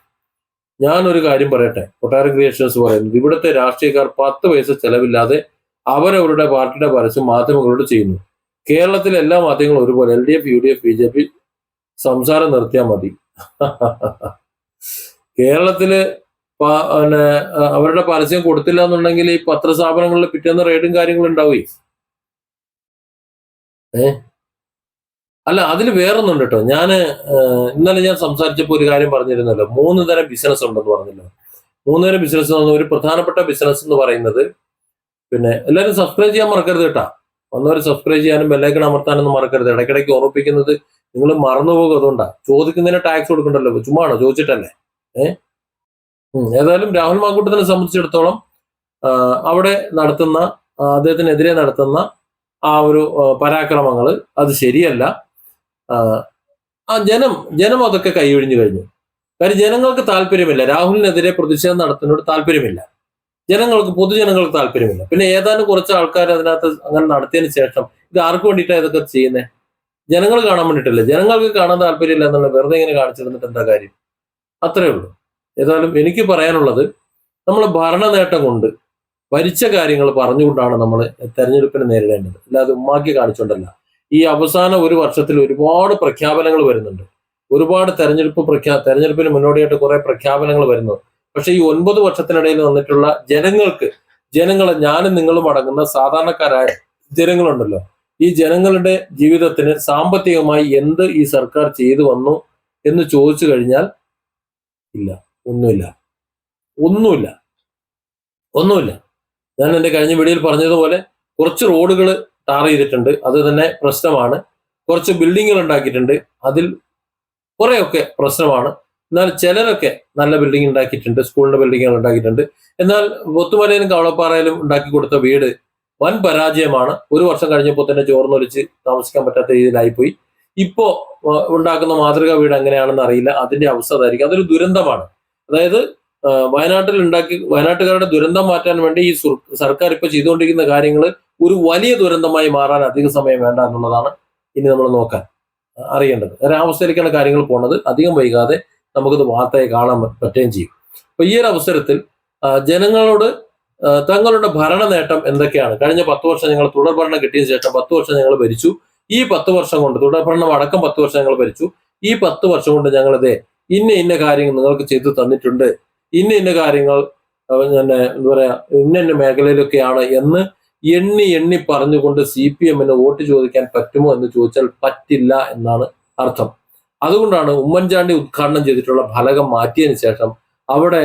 ഞാനൊരു കാര്യം പറയട്ടെ, കൊട്ടാരം ക്രിയേഷൻസ് പറയുന്നത്, ഇവിടുത്തെ രാഷ്ട്രീയക്കാർ 10 പൈസ ചെലവില്ലാതെ അവരവരുടെ പാർട്ടിയുടെ പരസ്യം മാധ്യമങ്ങളോട് ചെയ്യുന്നു. കേരളത്തിലെ എല്ലാ മാധ്യമങ്ങളും ഒരുപോലെ LDF, UDF, BJP സംസാരം നിർത്തിയാൽ മതി. കേരളത്തില് പിന്നെ അവരുടെ പരസ്യം കൊടുത്തില്ല എന്നുണ്ടെങ്കിൽ ഈ പത്രസ്ഥാപനങ്ങളിൽ പിറ്റേന്ന് റെയ്ഡും കാര്യങ്ങളും ഉണ്ടാവുകയും. അല്ല, അതിൽ വേറൊന്നുണ്ട് കേട്ടോ. ഇന്നലെ ഞാൻ സംസാരിച്ചപ്പോൾ ഒരു കാര്യം പറഞ്ഞിരുന്നല്ലോ, 3 തരം ബിസിനസ് ഉണ്ടെന്ന് പറഞ്ഞല്ലോ. 3 തരം ബിസിനസ് ഒരു പ്രധാനപ്പെട്ട ബിസിനസ് എന്ന് പറയുന്നത്, പിന്നെ എല്ലാവരും സബ്സ്ക്രൈബ് ചെയ്യാൻ മറക്കരുത് കേട്ടാ. വന്നവർ സബ്സ്ക്രൈബ് ചെയ്യാനും ബെല്ലൈക്കൺ അമർത്താനൊന്നും മറക്കരുത്. ഇടയ്ക്കിടയ്ക്ക് ഓർമ്മിപ്പിക്കുന്നത് നിങ്ങൾ മറന്നുപോകും. അതുകൊണ്ടാ. ചോദിക്കുന്നതിന് ടാക്സ് കൊടുക്കണ്ടല്ലോ, ചുമ്മാണോ? ചോദിച്ചിട്ടല്ലേ. ഏതായാലും രാഹുൽ മാങ്കൂട്ടത്തിനെ സംബന്ധിച്ചിടത്തോളം അവിടെ നടത്തുന്ന അദ്ദേഹത്തിനെതിരെ നടത്തുന്ന ആ ഒരു പരാക്രമങ്ങൾ അത് ശരിയല്ല. ആ ജനം അതൊക്കെ കൈയൊഴിഞ്ഞു കഴിഞ്ഞു. കാര്യം ജനങ്ങൾക്ക് താല്പര്യമില്ല, രാഹുലിനെതിരെ പ്രതിഷേധം നടത്തുന്നതിനോട് താല്പര്യമില്ല. പൊതുജനങ്ങൾക്ക് താല്പര്യമില്ല. പിന്നെ ഏതാനും കുറച്ച് ആൾക്കാർ അതിനകത്ത് അങ്ങനെ നടത്തിയതിന് ശേഷം ഇത് ആർക്ക് വേണ്ടിയിട്ടാണ് ഇതൊക്കെ ചെയ്യുന്നത്? ജനങ്ങൾ കാണാൻ വേണ്ടിയിട്ടല്ലേ. ജനങ്ങൾക്ക് കാണാൻ താല്പര്യമില്ല എന്നുള്ള വെറുതെ ഇങ്ങനെ കാണിച്ചിരുന്നിട്ട് എന്താ കാര്യം? അത്രേ ഉള്ളൂ. ഏതായാലും എനിക്ക് പറയാനുള്ളത്, നമ്മൾ ഭരണ നേട്ടം കൊണ്ട് ഭരിച്ച കാര്യങ്ങൾ പറഞ്ഞുകൊണ്ടാണ് നമ്മൾ തെരഞ്ഞെടുപ്പിനെ നേരിടേണ്ടത്. അല്ലാതെ ഉമ്മാക്കി കാണിച്ചുകൊണ്ടല്ല. ഈ അവസാന ഒരു വർഷത്തിൽ ഒരുപാട് പ്രഖ്യാപനങ്ങൾ വരുന്നുണ്ട്. ഒരുപാട് തെരഞ്ഞെടുപ്പിന് മുന്നോടിയായിട്ട് കുറെ പ്രഖ്യാപനങ്ങൾ വരുന്നു. പക്ഷെ ഈ 9 വർഷത്തിനിടയിൽ വന്നിട്ടുള്ള ജനങ്ങളെ ഞാനും നിങ്ങളും അടങ്ങുന്ന സാധാരണക്കാരായ ജനങ്ങളുണ്ടല്ലോ, ഈ ജനങ്ങളുടെ ജീവിതത്തിന് സാമ്പത്തികമായി എന്ത് ഈ സർക്കാർ ചെയ്തു വന്നു എന്ന് ചോദിച്ചു കഴിഞ്ഞാൽ ഇല്ല, ഒന്നുമില്ല. ഞാൻ എൻ്റെ കഴിഞ്ഞ വീഡിയോയിൽ പറഞ്ഞതുപോലെ കുറച്ച് റോഡുകൾ ടാർ ചെയ്തിട്ടുണ്ട്, അത് തന്നെ പ്രശ്നമാണ്. കുറച്ച് ബിൽഡിങ്ങുകൾ ഉണ്ടാക്കിയിട്ടുണ്ട്, അതിൽ കുറെയൊക്കെ പ്രശ്നമാണ്. എന്നാൽ ചിലരൊക്കെ നല്ല ബിൽഡിംഗ് ഉണ്ടാക്കിയിട്ടുണ്ട്, സ്കൂളിന്റെ ബിൽഡിങ്ങുകൾ ഉണ്ടാക്കിയിട്ടുണ്ട്. എന്നാൽ പൊത്തുമലയിലും കവളപ്പാറയിലും ഉണ്ടാക്കി കൊടുത്ത വീട് വൻ പരാജയമാണ്. 1 വർഷം കഴിഞ്ഞപ്പോൾ തന്നെ ചോർന്നൊലിച്ച് താമസിക്കാൻ പറ്റാത്ത രീതിയിലായിപ്പോയി. ഇപ്പോ ഉണ്ടാക്കുന്ന മാതൃകാ വീട് എങ്ങനെയാണെന്ന് അറിയില്ല. അതിന്റെ അവസ്ഥ അതായിരിക്കും. അതൊരു ദുരന്തമാണ്. അതായത് വയനാട്ടുകാരുടെ ദുരന്തം മാറ്റാൻ വേണ്ടി ഈ സർക്കാർ ഇപ്പൊ ചെയ്തുകൊണ്ടിരിക്കുന്ന കാര്യങ്ങൾ ഒരു വലിയ ദുരന്തമായി മാറാൻ അധിക സമയം വേണ്ട എന്നുള്ളതാണ് ഇനി നമ്മൾ നോക്കാൻ അറിയേണ്ടത്. ഒരവസ്ഥയിലേക്കാണ് കാര്യങ്ങൾ പോണത്. അധികം വൈകാതെ നമുക്കിത് വാർത്തയെ കാണാൻ പറ്റുകയും ചെയ്യും. അപ്പൊ ഈ ഒരു അവസരത്തിൽ ജനങ്ങളോട് തങ്ങളുടെ ഭരണ നേട്ടം എന്തൊക്കെയാണ്, കഴിഞ്ഞ 10 വർഷം ഞങ്ങൾ തുടർഭരണം കിട്ടിയതിനു ശേഷം 10 വർഷം ഞങ്ങൾ ഭരിച്ചു, ഈ 10 വർഷം കൊണ്ട് തുടർഭരണം അടക്കം 10 വർഷം ഞങ്ങൾ ഭരിച്ചു, ഈ 10 വർഷം കൊണ്ട് ഞങ്ങളിതേ ഇന്ന കാര്യങ്ങൾ നിങ്ങൾക്ക് ചെയ്തു തന്നിട്ടുണ്ട്, ഇന്ന കാര്യങ്ങൾ എന്താ പറയാ ഇന്ന മേഖലയിലൊക്കെയാണ് എന്ന് എണ്ണി എണ്ണി പറഞ്ഞുകൊണ്ട് CPM-ന് വോട്ട് ചോദിക്കാൻ പറ്റുമോ എന്ന് ചോദിച്ചാൽ പറ്റില്ല എന്നാണ് അർത്ഥം. അതുകൊണ്ടാണ് ഉമ്മൻചാണ്ടി ഉദ്ഘാടനം ചെയ്തിട്ടുള്ള ഫലകം മാറ്റിയതിനു ശേഷം അവിടെ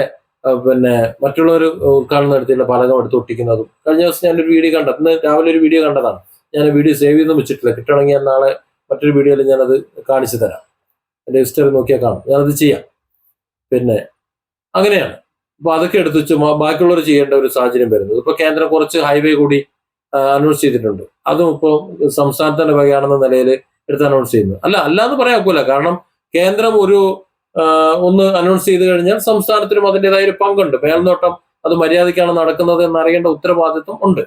മറ്റുള്ളവർ ഉദ്ഘാടനം നടത്തിയുള്ള ഫലകം എടുത്ത് ഒട്ടിക്കുന്നതും. കഴിഞ്ഞ ദിവസം ഞാനൊരു വീഡിയോ ഇന്ന് രാവിലെ ഒരു വീഡിയോ കണ്ടതാണ്. ഞാൻ വീഡിയോ സേവ് ചെയ്തൊന്നും വെച്ചിട്ടില്ല, കിട്ടണമെങ്കിൽ ഞാൻ നാളെ മറ്റൊരു വീഡിയോയിൽ ഞാനത് കാണിച്ചു തരാം. എൻ്റെ ഹിസ്റ്ററി നോക്കിയാൽ കാണും, ഞാനത് ചെയ്യാം. അങ്ങനെയാണ്. അപ്പൊ അതൊക്കെ എടുത്തു വെച്ച് ബാക്കിയുള്ളവർ ചെയ്യേണ്ട ഒരു സാഹചര്യം വരുന്നത്. ഇപ്പൊ കേന്ദ്രം കുറച്ച് ഹൈവേ കൂടി അനൗൺസ് ചെയ്തിട്ടുണ്ട്. അതും ഇപ്പോൾ സംസ്ഥാനത്തിന്റെ വകയാണെന്ന നിലയിൽ എടുത്ത് അനൗൺസ് ചെയ്യുന്നു. അല്ലാന്ന് പറയാൻ ഒക്കില്ല. കാരണം കേന്ദ്രം ഒന്ന് അനൗൺസ് ചെയ്ത് കഴിഞ്ഞാൽ സംസ്ഥാനത്തിനും അതിൻ്റെതായ ഒരു പങ്കുണ്ട്. മേൽനോട്ടം അത് മര്യാദയ്ക്കാണ് നടക്കുന്നത് എന്നറിയേണ്ട ഉത്തരവാദിത്വം ഉണ്ട്.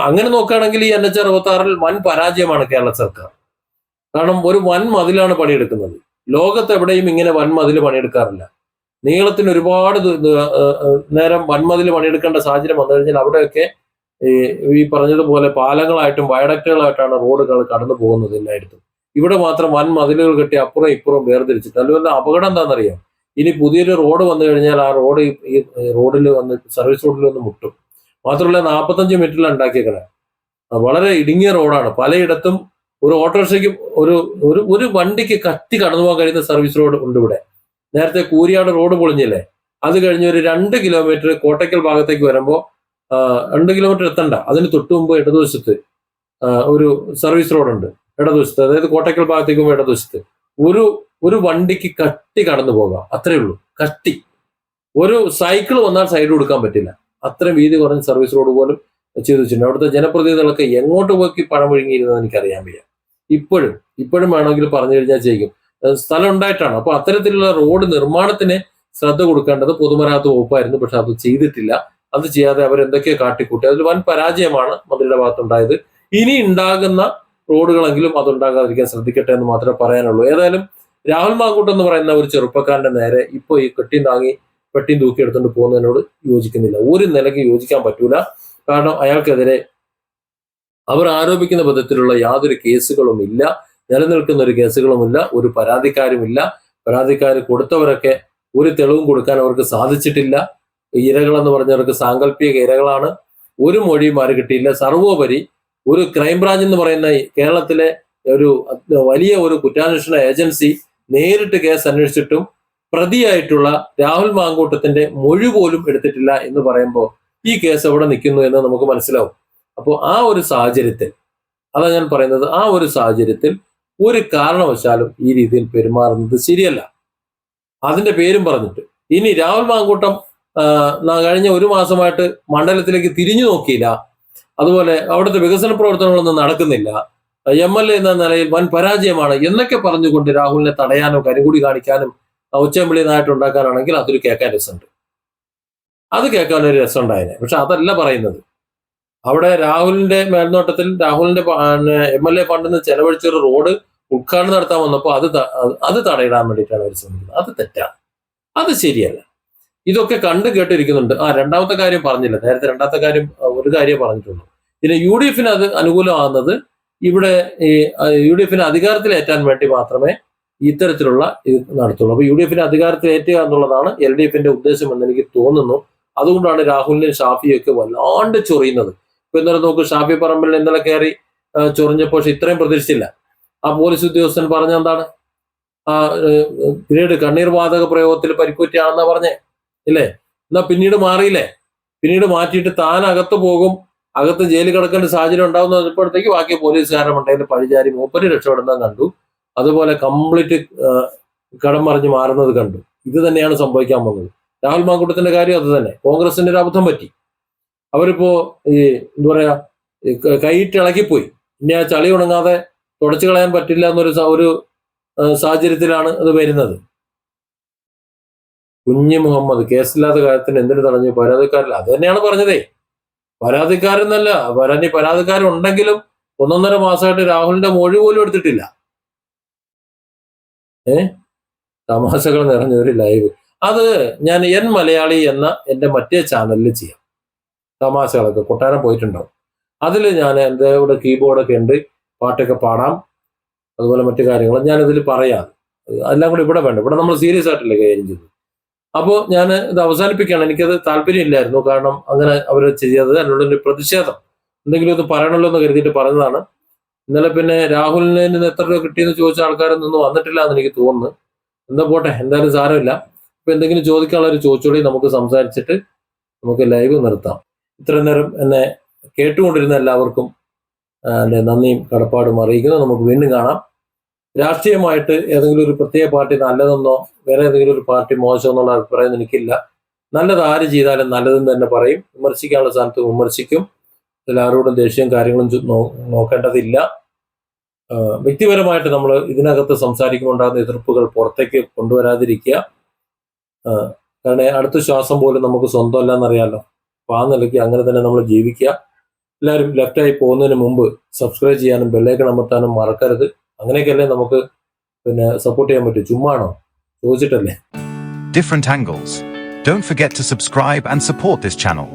അങ്ങനെ നോക്കുകയാണെങ്കിൽ ഈ NH-66 വൻ പരാജയമാണ് കേരള സർക്കാർ. കാരണം ഒരു വൻ മതിലാണ് പണിയെടുക്കുന്നത്. ലോകത്ത് എവിടെയും ഇങ്ങനെ വൻ മതിൽ പണിയെടുക്കാറില്ല. നീളത്തിന് ഒരുപാട് നേരം വൻമതിൽ പണിയെടുക്കേണ്ട സാഹചര്യം വന്നു കഴിഞ്ഞാൽ അവിടെയൊക്കെ ഈ പറഞ്ഞതുപോലെ പാലങ്ങളായിട്ടും വയഡക്റ്റുകളായിട്ടാണ് റോഡുകൾ കടന്നു പോകുന്നത് എല്ലായിടത്തും. ഇവിടെ മാത്രം വൻ മതിലുകൾ കെട്ടി അപ്പുറം ഇപ്പുറം വേർതിരിച്ചിട്ട്. അതുപോലെ അപകടം എന്താണെന്നറിയാം, ഇനി പുതിയൊരു റോഡ് വന്നു കഴിഞ്ഞാൽ ആ റോഡ് ഈ റോഡിൽ വന്ന് സർവീസ് റോഡിൽ വന്ന് മുട്ടും. മാത്രമല്ല 45 മീറ്ററിലാണ് ഉണ്ടാക്കിയേക്കണേ. വളരെ ഇടുങ്ങിയ റോഡാണ്. പലയിടത്തും ഒരു ഓട്ടോറിക്ഷയ്ക്ക് ഒരു വണ്ടിക്ക് കത്തി കടന്നു പോകാൻ കഴിയുന്ന സർവീസ് റോഡ് ഉണ്ട് ഇവിടെ. നേരത്തെ കൂരിയാട് റോഡ് പൊളിഞ്ഞില്ലേ, അത് കഴിഞ്ഞ് ഒരു 2 കിലോമീറ്റർ കോട്ടയ്ക്കൽ ഭാഗത്തേക്ക് വരുമ്പോൾ 2 കിലോമീറ്റർ എത്തണ്ട, അതിന് തൊട്ടു മുമ്പ് ഇടതുവശത്ത് ഒരു സർവീസ് റോഡുണ്ട്. ഇടതുവശത്ത്, അതായത് കോട്ടയ്ക്കൽ ഭാഗത്തേക്ക് പോകുമ്പോൾ ഇടതുവശത്ത് ഒരു വണ്ടിക്ക് കട്ടി കടന്നു പോകാം, അത്രേ ഉള്ളൂ. കട്ടി ഒരു സൈക്കിൾ വന്നാൽ സൈഡ് കൊടുക്കാൻ പറ്റില്ല, അത്രയും വീതി കുറഞ്ഞ സർവീസ് റോഡ് പോലും ചെയ്തു വെച്ചിട്ടുണ്ട്. അവിടുത്തെ ജനപ്രതിനിധികളൊക്കെ എങ്ങോട്ട് പോയി പണം ഒഴുങ്ങിയിരുന്നത് എനിക്കറിയാൻ വയ്യ. ഇപ്പോഴും വേണമെങ്കിൽ പറഞ്ഞു കഴിഞ്ഞാൽ ചെയ്യും, സ്ഥലം ഉണ്ടായിട്ടാണ്. അപ്പൊ അത്തരത്തിലുള്ള റോഡ് നിർമ്മാണത്തിന് ശ്രദ്ധ കൊടുക്കേണ്ടത് പൊതുമരാമത്ത് വകുപ്പായിരുന്നു. പക്ഷെ അത് ചെയ്തിട്ടില്ല. അത് ചെയ്യാതെ അവരെന്തൊക്കെയോ കാട്ടിക്കൂട്ടി. അതിൽ വൻ പരാജയമാണ് മന്ത്രിയുടെ ഭാഗത്തുണ്ടായത്. ഇനി ഉണ്ടാകുന്ന റോഡുകളെങ്കിലും അതുണ്ടാകാതിരിക്കാൻ ശ്രദ്ധിക്കട്ടെ എന്ന് മാത്രമേ പറയാനുള്ളൂ. ഏതായാലും രാഹുൽ മാങ്കൂട്ടം എന്ന് പറയുന്ന ഒരു ചെറുപ്പക്കാരന്റെ നേരെ ഇപ്പൊ ഈ പെട്ടിയും തൂക്കി എടുത്തുകൊണ്ട് പോകുന്നതിനോട് യോജിക്കുന്നില്ല. ഒരു നിലയ്ക്ക് യോജിക്കാൻ പറ്റൂല. കാരണം അയാൾക്കെതിരെ അവർ ആരോപിക്കുന്ന വിധത്തിലുള്ള യാതൊരു കേസുകളും ഇല്ല, നിലനിൽക്കുന്ന ഒരു കേസുകളുമില്ല, ഒരു പരാതിക്കാരുമില്ല. പരാതിക്കാർ കൊടുത്തവരൊക്കെ ഒരു തെളിവും കൊടുക്കാൻ അവർക്ക് സാധിച്ചിട്ടില്ല. ഇരകളെന്ന് പറഞ്ഞവർക്ക് സാങ്കല്പിക ഇരകളാണ്. ഒരു മൊഴിയും ആര് കിട്ടിയില്ല. സർവോപരി ഒരു ക്രൈംബ്രാഞ്ച് എന്ന് പറയുന്ന കേരളത്തിലെ ഒരു വലിയ ഒരു കുറ്റാന്വേഷണ ഏജൻസി നേരിട്ട് കേസ് അന്വേഷിച്ചിട്ടും പ്രതിയായിട്ടുള്ള രാഹുൽ മാങ്കൂട്ടത്തിന്റെ മൊഴി പോലും എടുത്തിട്ടില്ല എന്ന് പറയുമ്പോൾ ഈ കേസ് എവിടെ നിൽക്കുന്നു എന്ന് നമുക്ക് മനസ്സിലാവും. അപ്പോൾ ആ ഒരു സാഹചര്യത്തിൽ, അതാ ഞാൻ പറയുന്നത്, ആ ഒരു സാഹചര്യത്തിൽ ഒരു കാരണവശാലും ഈ രീതിയിൽ പെരുമാറുന്നത് ശരിയല്ല. അതിന്റെ പേരും പറഞ്ഞിട്ട് ഇനി രാഹുൽ മാങ്കൂട്ടം കഴിഞ്ഞ ഒരു മാസമായിട്ട് മണ്ഡലത്തിലേക്ക് തിരിഞ്ഞു നോക്കിയില്ല, അതുപോലെ അവിടുത്തെ വികസന പ്രവർത്തനങ്ങളൊന്നും നടക്കുന്നില്ല, MLA എന്ന നിലയിൽ വൻ പരാജയമാണ് എന്നൊക്കെ പറഞ്ഞുകൊണ്ട് രാഹുലിനെ തടയാനോ കരിങ്കൂടി കാണിക്കാനും ഒച്ചമ്പിളി നായിട്ടുണ്ടാക്കാനാണെങ്കിൽ അതൊരു കേൾക്കാൻ രസമുണ്ട്. അത് കേൾക്കാൻ ഒരു രസമുണ്ടായേനെ. പക്ഷെ അതല്ല പറയുന്നത്. അവിടെ രാഹുലിന്റെ മേൽനോട്ടത്തിൽ രാഹുലിന്റെ MLA ഫണ്ടിൽ നിന്ന് ചെലവഴിച്ചൊരു റോഡ് ഉദ്ഘാടനം നടത്താൻ വന്നപ്പോൾ അത് തടയിടാൻ വേണ്ടിയിട്ടാണ് അവർ ശ്രമിക്കുന്നത്. അത് തെറ്റാണ്, അത് ശരിയല്ല. ഇതൊക്കെ കണ്ടു കേട്ടിരിക്കുന്നുണ്ട്. രണ്ടാമത്തെ കാര്യം പറഞ്ഞില്ല. നേരത്തെ രണ്ടാമത്തെ കാര്യം ഒരു കാര്യം പറഞ്ഞിട്ടുള്ളൂ. പിന്നെ UDF അത് അനുകൂലമാകുന്നത് ഇവിടെ ഈ UDF അധികാരത്തിലേറ്റാൻ വേണ്ടി മാത്രമേ ഇത്തരത്തിലുള്ള ഇത് നടത്തുള്ളൂ. അപ്പൊ UDF അധികാരത്തിലേറ്റുക എന്നുള്ളതാണ് LDF ഉദ്ദേശം എന്ന് എനിക്ക് തോന്നുന്നു. അതുകൊണ്ടാണ് രാഹുലിനെയും ഷാഫിയൊക്കെ വല്ലാണ്ട് ചൊറിയുന്നത്. ഇപ്പൊ ഇന്നലെ നോക്കൂ, ഷാഫി പറമ്പിൽ ഇന്നലെ കയറി ചൊറിഞ്ഞപ്പോൾ ഇത്രയും പ്രതീക്ഷിച്ചില്ല. ആ പോലീസ് ഉദ്യോഗസ്ഥൻ പറഞ്ഞ എന്താണ്, പിന്നീട് കണ്ണീർ വാതക പ്രയോഗത്തിൽ പരിക്കുറ്റിയാണെന്നാ പറഞ്ഞേ ഇല്ലേ? എന്നാ പിന്നീട് മാറിയില്ലേ? പിന്നീട് മാറ്റിയിട്ട് താൻ അകത്ത് പോകും, അകത്ത് ജയിലിൽ കിടക്കേണ്ട സാഹചര്യം ഉണ്ടാവുന്നപ്പോഴത്തേക്ക് ബാക്കി പോലീസുകാരുടെ മണ്ടയിൽ പഴിചാരി മൂപ്പര് രക്ഷപ്പെടുന്നത് കണ്ടു. അതുപോലെ കംപ്ലീറ്റ് കടം മറിഞ്ഞ് മാറുന്നത് കണ്ടു. ഇത് തന്നെയാണ് സംഭവിക്കാൻ പോകുന്നത്. രാഹുൽ മാങ്കൂട്ടത്തിന്റെ കാര്യം അത് തന്നെ. കോൺഗ്രസിന്റെ ഒരു അബദ്ധം പറ്റി. അവരിപ്പോ എന്താ പറയാ, കൈയിട്ട് ഇളകിപ്പോയി. ഇനി ആ ചളി ഉണങ്ങാതെ തുടച്ചു കളയാൻ പറ്റില്ല എന്നൊരു സാഹചര്യത്തിലാണ് അത് വരുന്നത്. കുഞ്ഞി മുഹമ്മദ് കേസില്ലാത്ത കാര്യത്തിന് എന്തിനു തടഞ്ഞു? പരാതിക്കാരില്ല. അത് തന്നെയാണ് പറഞ്ഞതേ. പരാതിക്കാരെന്നല്ല, പരാതിക്കാരുണ്ടെങ്കിലും 1.5 മാസമായിട്ട് രാഹുലിന്റെ മൊഴി പോലും എടുത്തിട്ടില്ല. തമാശകൾ നിറഞ്ഞ ഒരു ലൈവ്. അത് ഞാൻ മലയാളി എന്ന എന്റെ മറ്റേ ചാനലിൽ ചെയ്യാം. തമാശകളൊക്കെ കൊട്ടാരം പോയിട്ടുണ്ടാവും. അതിൽ ഞാൻ എൻ്റെ ഇവിടെ കീബോർഡൊക്കെ ഉണ്ട്, പാട്ടൊക്കെ പാടാം, അതുപോലെ മറ്റു കാര്യങ്ങൾ ഞാനിതിൽ പറയാം. എല്ലാം കൂടി ഇവിടെ വേണ്ട, ഇവിടെ നമ്മൾ സീരിയസ് ആയിട്ടല്ലേ കൈകാര്യം ചെയ്തത്. അപ്പോൾ ഞാൻ ഇത് അവസാനിപ്പിക്കുകയാണ്. എനിക്കത് താല്പര്യമില്ലായിരുന്നു, കാരണം അങ്ങനെ അവർ ചെയ്തത് അതിനുള്ളൊരു പ്രതിഷേധം എന്തെങ്കിലും ഒന്ന് പറയണമല്ലോ എന്ന് കരുതിയിട്ട് പറഞ്ഞതാണ്. ഇന്നലെ പിന്നെ രാഹുലിന് നിന്ന് എത്ര രൂപ കിട്ടിയെന്ന് ചോദിച്ച ആൾക്കാരൊന്നും വന്നിട്ടില്ല എന്ന് എനിക്ക് തോന്നുന്നു. എന്താ പോട്ടെ, എന്തായാലും സാരമില്ല. ഇപ്പൊ എന്തെങ്കിലും ചോദിക്കാനുള്ളവർ ചോദിച്ചോളി, നമുക്ക് സംസാരിച്ചിട്ട് നമുക്ക് ലൈവ് നിർത്താം. ഇത്രയും നേരം എന്നെ കേട്ടുകൊണ്ടിരുന്ന എല്ലാവർക്കും എൻ്റെ നന്ദിയും കടപ്പാടും അറിയിക്കുന്നു. നമുക്ക് വീണ്ടും കാണാം. രാഷ്ട്രീയമായിട്ട് ഏതെങ്കിലും ഒരു പ്രത്യേക പാർട്ടി നല്ലതെന്നോ വേറെ ഏതെങ്കിലും ഒരു പാർട്ടി മോശമെന്നുള്ള അഭിപ്രായം എനിക്കില്ല. നല്ലത് ആര് ചെയ്താലും നല്ലതെന്ന് തന്നെ പറയും. വിമർശിക്കാനുള്ള സ്ഥാനത്ത് വിമർശിക്കും. ഇതിലാരോടും ദേഷ്യവും കാര്യങ്ങളും നോക്കേണ്ടതില്ല. വ്യക്തിപരമായിട്ട് നമ്മൾ ഇതിനകത്ത് സംസാരിക്കുമ്പോൾ ഉണ്ടാകുന്ന എതിർപ്പുകൾ പുറത്തേക്ക് കൊണ്ടുവരാതിരിക്കുക. കാരണം അടുത്ത ശ്വാസം പോലും നമുക്ക് സ്വന്തമല്ല എന്നറിയാമല്ലോ. അപ്പോൾ ആ നിലയ്ക്ക് അങ്ങനെ തന്നെ നമ്മൾ ജീവിക്കുക. എല്ലാവരും ലെഫ്റ്റായി പോകുന്നതിന് മുമ്പ് സബ്സ്ക്രൈബ് ചെയ്യാനും ബെല്ലൈക്കൺ അമർത്താനും മറക്കരുത്. അങ്ങനെയൊക്കെയല്ലേ നമുക്ക് പിന്നെ സപ്പോർട്ട് ചെയ്യാൻ പറ്റും. ചുമ്മാണോ, ചോദിച്ചിട്ടല്ലേ. Different angles. Don't forget to subscribe and support this channel.